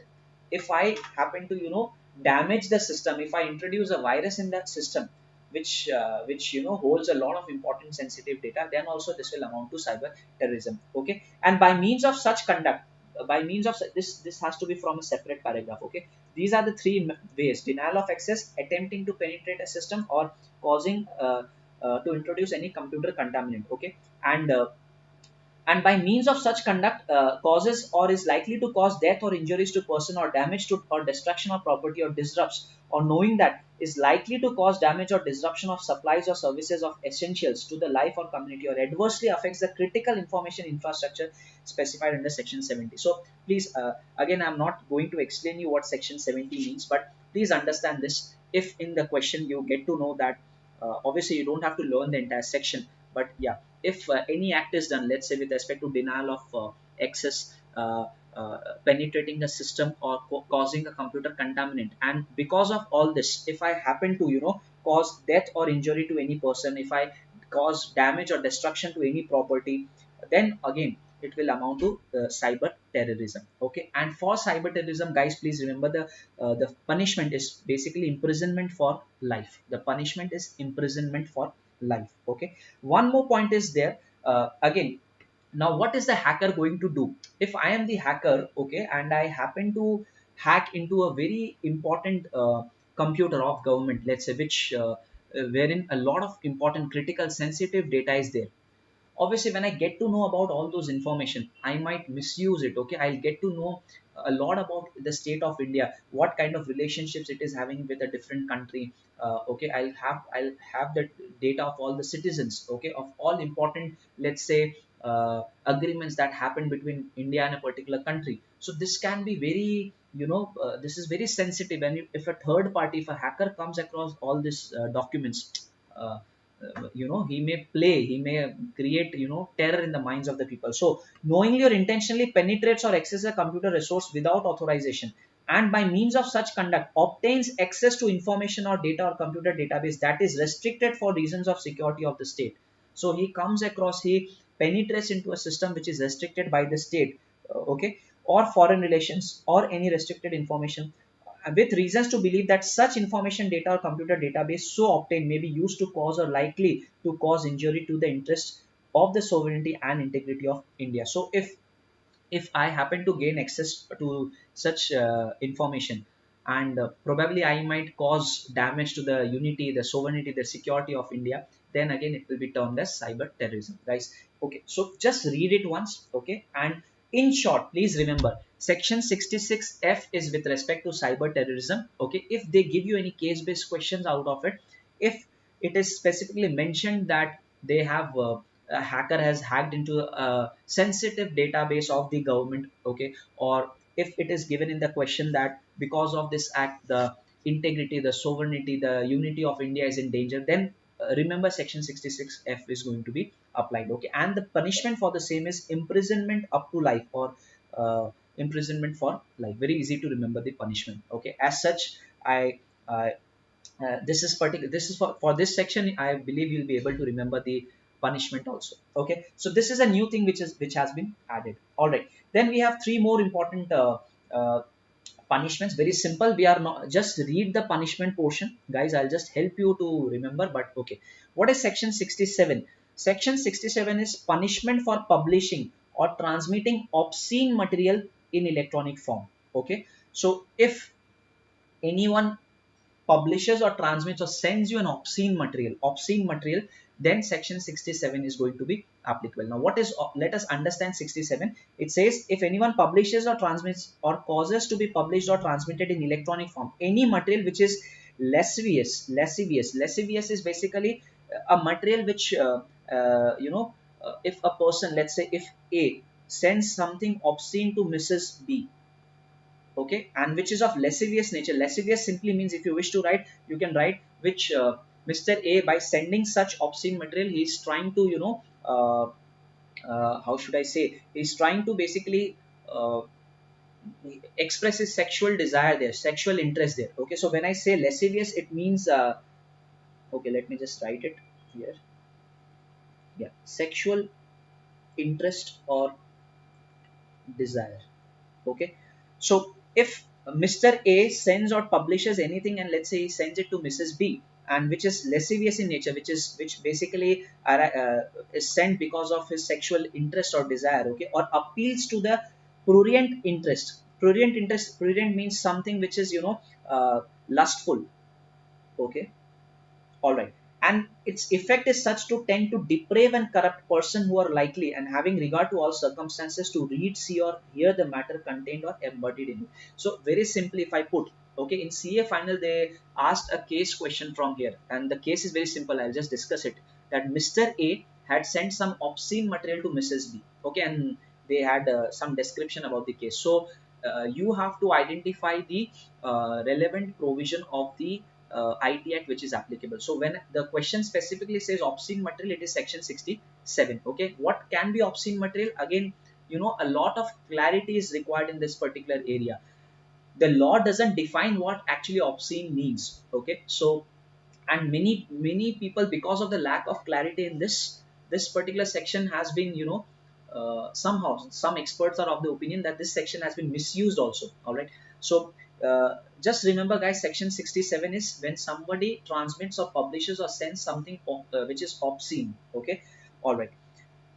If I happen to damage the system, if I introduce a virus in that system, which holds a lot of important sensitive data, then also this will amount to cyber terrorism. Okay, and by means of such conduct, by means of this has to be from a separate paragraph. Okay, these are the three ways: denial of access, attempting to penetrate a system, or causing to introduce any computer contaminant. Okay, and by means of such conduct causes or is likely to cause death or injuries to person or damage to or destruction of property or disrupts, or knowing that is likely to cause damage or disruption of supplies or services of essentials to the life or community, or adversely affects the critical information infrastructure specified under section 70. So please, again, I'm not going to explain you what section 70 means, but please understand this. If in the question you get to know that, obviously you don't have to learn the entire section, but yeah, if any act is done, let's say with respect to denial of access, penetrating the system, or causing a computer contaminant, and because of all this, if I happen to cause death or injury to any person, if I cause damage or destruction to any property, then again it will amount to cyber terrorism. Okay, and for cyber terrorism, guys, please remember the punishment is basically imprisonment for life. The punishment is imprisonment for life. Okay, one more point is there. Again, now what is the hacker going to do? If I am the hacker, okay, and I happen to hack into a very important computer of government, let's say, which wherein a lot of important critical sensitive data is there. Obviously, when I get to know about all those information, I might misuse it. Okay, I'll get to know a lot about the state of India, what kind of relationships it is having with a different country. Okay, I'll have the data of all the citizens, okay, of all important, let's say, agreements that happen between India and a particular country. So this can be very, this is very sensitive, and if a third party, if a hacker comes across all these documents, uh, he may play, he may create terror in the minds of the people. So knowingly or intentionally penetrates or accesses a computer resource without authorization, and by means of such conduct obtains access to information or data or computer database that is restricted for reasons of security of the state. So he comes across, he penetrates into a system which is restricted by the state, okay, or foreign relations, or any restricted information, with reasons to believe that such information, data or computer database so obtained may be used to cause or likely to cause injury to the interests of the sovereignty and integrity of India. So if I happen to gain access to such information, and probably I might cause damage to the unity, the sovereignty, the security of India, then again it will be termed as cyber terrorism, guys. Okay, so just read it once, okay, and in short, please remember section 66F is with respect to cyber terrorism. Okay, if they give you any case-based questions out of it, if it is specifically mentioned that they have a hacker has hacked into a sensitive database of the government, okay, or if it is given in the question that because of this act the integrity, the sovereignty, the unity of India is in danger, then remember section 66F is going to be applied. Okay, and the punishment for the same is imprisonment up to life, or imprisonment for life. Very easy to remember the punishment. Okay, as such, I this is particular, this is for this section, I believe you'll be able to remember the punishment also. Okay, so this is a new thing which has been added. All right, then we have three more important uh, punishments. Very simple, we are not just read the punishment portion, guys, I'll just help you to remember. But okay, what is section 67? Section 67 is punishment for publishing or transmitting obscene material in electronic form. Okay, so if anyone publishes or transmits or sends you an obscene material, then section 67 is going to be applicable. Now what is, let us understand 67. It says if anyone publishes or transmits or causes to be published or transmitted in electronic form any material which is lascivious is basically a material which if a person, let's say if A sends something obscene to Mrs. B, okay, and which is of lascivious nature. Lascivious simply means, if you wish to write, you can write which Mr. A, by sending such obscene material, he is trying to how should I say, he's trying to basically express his sexual desire there, sexual interest there. Okay, so when I say lascivious, it means okay, let me just write it here. Yeah, sexual interest or desire. Okay, so if Mr. A sends or publishes anything, and let's say he sends it to Mrs. B, and which is lascivious in nature, which basically is sent because of his sexual interest or desire, okay, or appeals to the prurient interest. Prurient means something which is lustful. Okay, all right. And its effect is such to tend to deprave and corrupt person who are likely and having regard to all circumstances to read, see, or hear the matter contained or embodied in it. So very simply, if I put, okay, in CA final, they asked a case question from here, and the case is very simple. I'll just discuss it. That Mr. A had sent some obscene material to Mrs. B. Okay, and they had some description about the case. So you have to identify the relevant provision of the IT Act which is applicable. So when the question specifically says obscene material, it is section 67. Okay, what can be obscene material? Again, a lot of clarity is required in this particular area. The law doesn't define what actually obscene means. Okay, so, and many people, because of the lack of clarity in this particular section, has been somehow some experts are of the opinion that this section has been misused also. All right, so just remember guys, section 67 is when somebody transmits or publishes or sends something which is obscene. Okay, all right.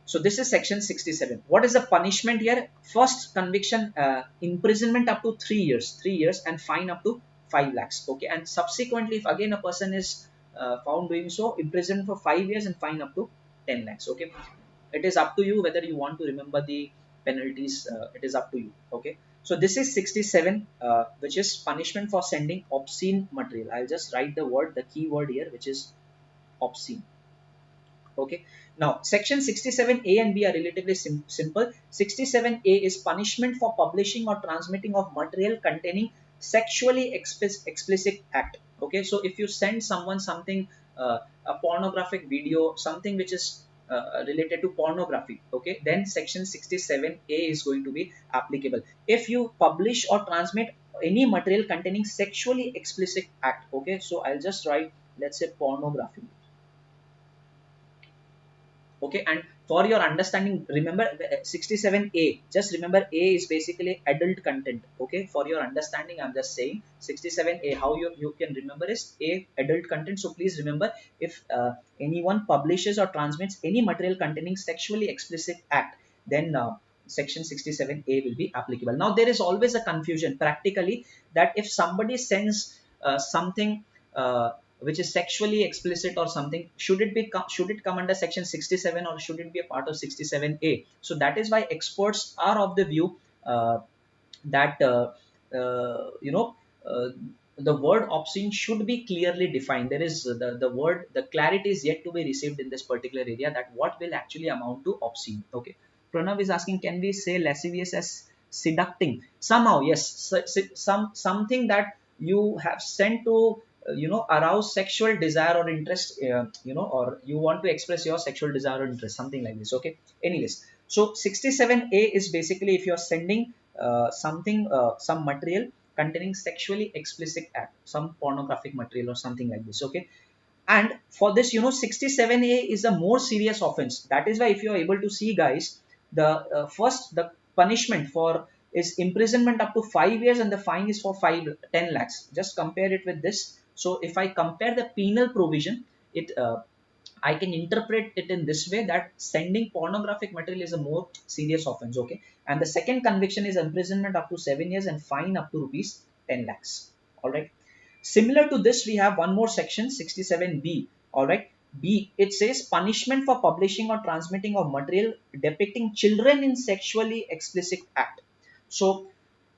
So this is section 67. What is the punishment here? First conviction, imprisonment up to 3 years, and fine up to 5 lakhs. Okay, and subsequently, if again a person is found doing so, imprisoned for 5 years and fine up to 10 lakhs. Okay, it is up to you whether you want to remember the penalties. It is up to you. Okay, so this is 67, which is punishment for sending obscene material. I'll just write the key word here, which is obscene. Okay, now section 67A and B are relatively simple. 67A is punishment for publishing or transmitting of material containing sexually explicit act. Okay, so if you send someone something, a pornographic video, something which is related to pornography, okay, then section 67A is going to be applicable. If you publish or transmit any material containing sexually explicit act, okay, so I'll just write, let's say, pornography. Okay, and for your understanding, remember 67A, just remember A is basically adult content. Okay, for your understanding, I'm just saying 67A, how you can remember is A, adult content. So please remember, if anyone publishes or transmits any material containing sexually explicit act, then section 67A will be applicable. Now there is always a confusion practically, that if somebody sends something which is sexually explicit or something, should it come under section 67 or should it be a part of 67A? So that is why experts are of the view that uh, the word obscene should be clearly defined. There is the clarity is yet to be received in this particular area, that what will actually amount to obscene. Okay, Pranav is asking, can we say lascivious as seducting? Somehow, yes. Something that you have sent to arouse sexual desire or interest, or you want to express your sexual desire or interest, something like this. Okay, anyways, so 67A is basically if you're sending something, some material containing sexually explicit act, some pornographic material or something like this. Okay, and for this, 67A is a more serious offense. That is why, if you are able to see guys, the punishment for is imprisonment up to 5 years, and the fine is for 10 lakhs. Just compare it with this. So if I compare the penal provision, it I can interpret it in this way, that sending pornographic material is a more serious offense. Okay, and the second conviction is imprisonment up to 7 years and fine up to rupees 10 lakhs. All right. Similar to this, we have one more section, 67B. All right. B, it says punishment for publishing or transmitting of material depicting children in sexually explicit act. So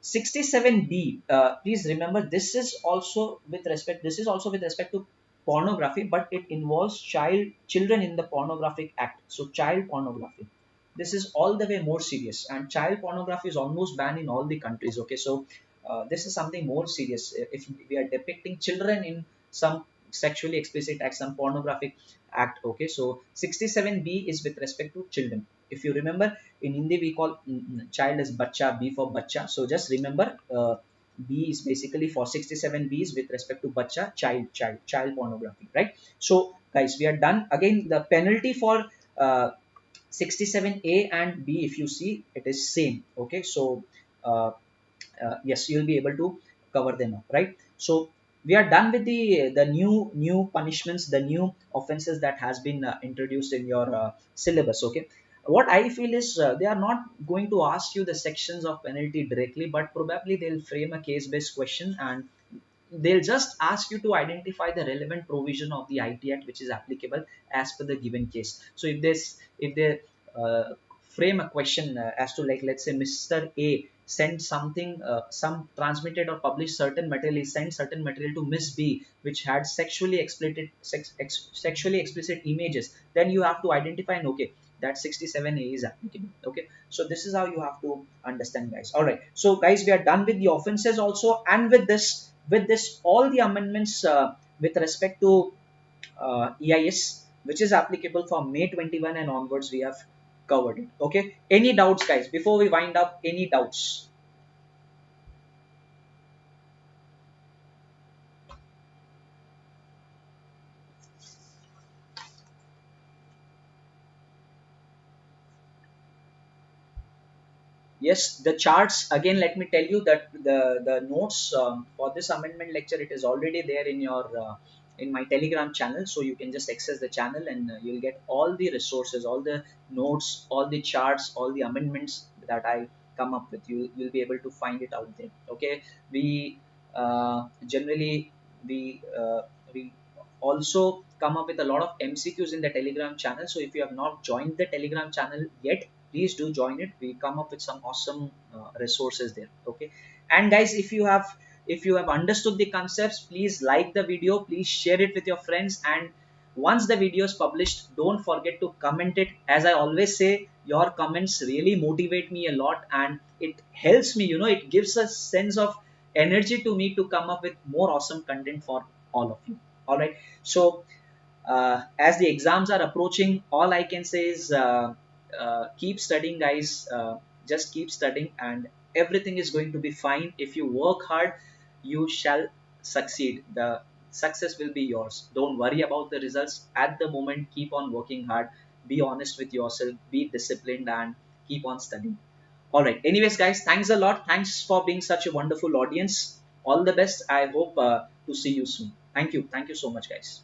67B, please remember, this is also with respect to pornography, but it involves children in the pornographic act. So child pornography, this is all the way more serious, and child pornography is almost banned in all the countries. Okay, so this is something more serious. If we are depicting children in some sexually explicit act, some pornographic act. Okay, so 67B is with respect to children. If you remember, in Hindi we call child as bacha, B for bacha. So just remember, B is basically for 67B is with respect to bacha, child pornography, right? So guys, we are done. Again, the penalty for 67A and B, if you see, it is same. Okay, so uh, yes, you'll be able to cover them up, right? So we are done with the new punishments, the new offenses that has been introduced in your syllabus. Okay, what I feel is they are not going to ask you the sections of penalty directly, but probably they'll frame a case based question, and they'll just ask you to identify the relevant provision of the IT Act which is applicable as per the given case. So if they frame a question as to, like, let's say Mr. A sent something, some transmitted or published certain material, he sent certain material to Miss B which had sexually explicit images, then you have to identify, and okay, that 67A is applicable. Okay, so this is how you have to understand, guys. All right, so guys, we are done with the offenses also, and with this all the amendments with respect to EIS which is applicable from May 21 and onwards, we have covered it. Okay, any doubts, guys, before we wind up? Any doubts? Yes, the charts, again, let me tell you that the notes for this amendment lecture, it is already there in your in my Telegram channel. So you can just access the channel, and you'll get all the resources, all the notes, all the charts, all the amendments that I come up with. You'll be able to find it out there. Okay, we generally we also come up with a lot of MCQs in the Telegram channel. So if you have not joined the Telegram channel yet, please do join it. We come up with some awesome resources there. Okay, and guys, if you have understood the concepts, please like the video, please share it with your friends, and once the video is published, don't forget to comment it. As I always say, your comments really motivate me a lot, and it helps me, it gives a sense of energy to me to come up with more awesome content for all of you. All right, so as the exams are approaching, all I can say is keep studying, guys. Just keep studying, and everything is going to be fine. If you work hard, you shall succeed. The success will be yours. Don't worry about the results at the moment. Keep on working hard. Be honest with yourself. Be disciplined, and keep on studying. All right. Anyways, guys, thanks a lot. Thanks for being such a wonderful audience. All the best. I hope to see you soon. Thank you. Thank you so much, guys.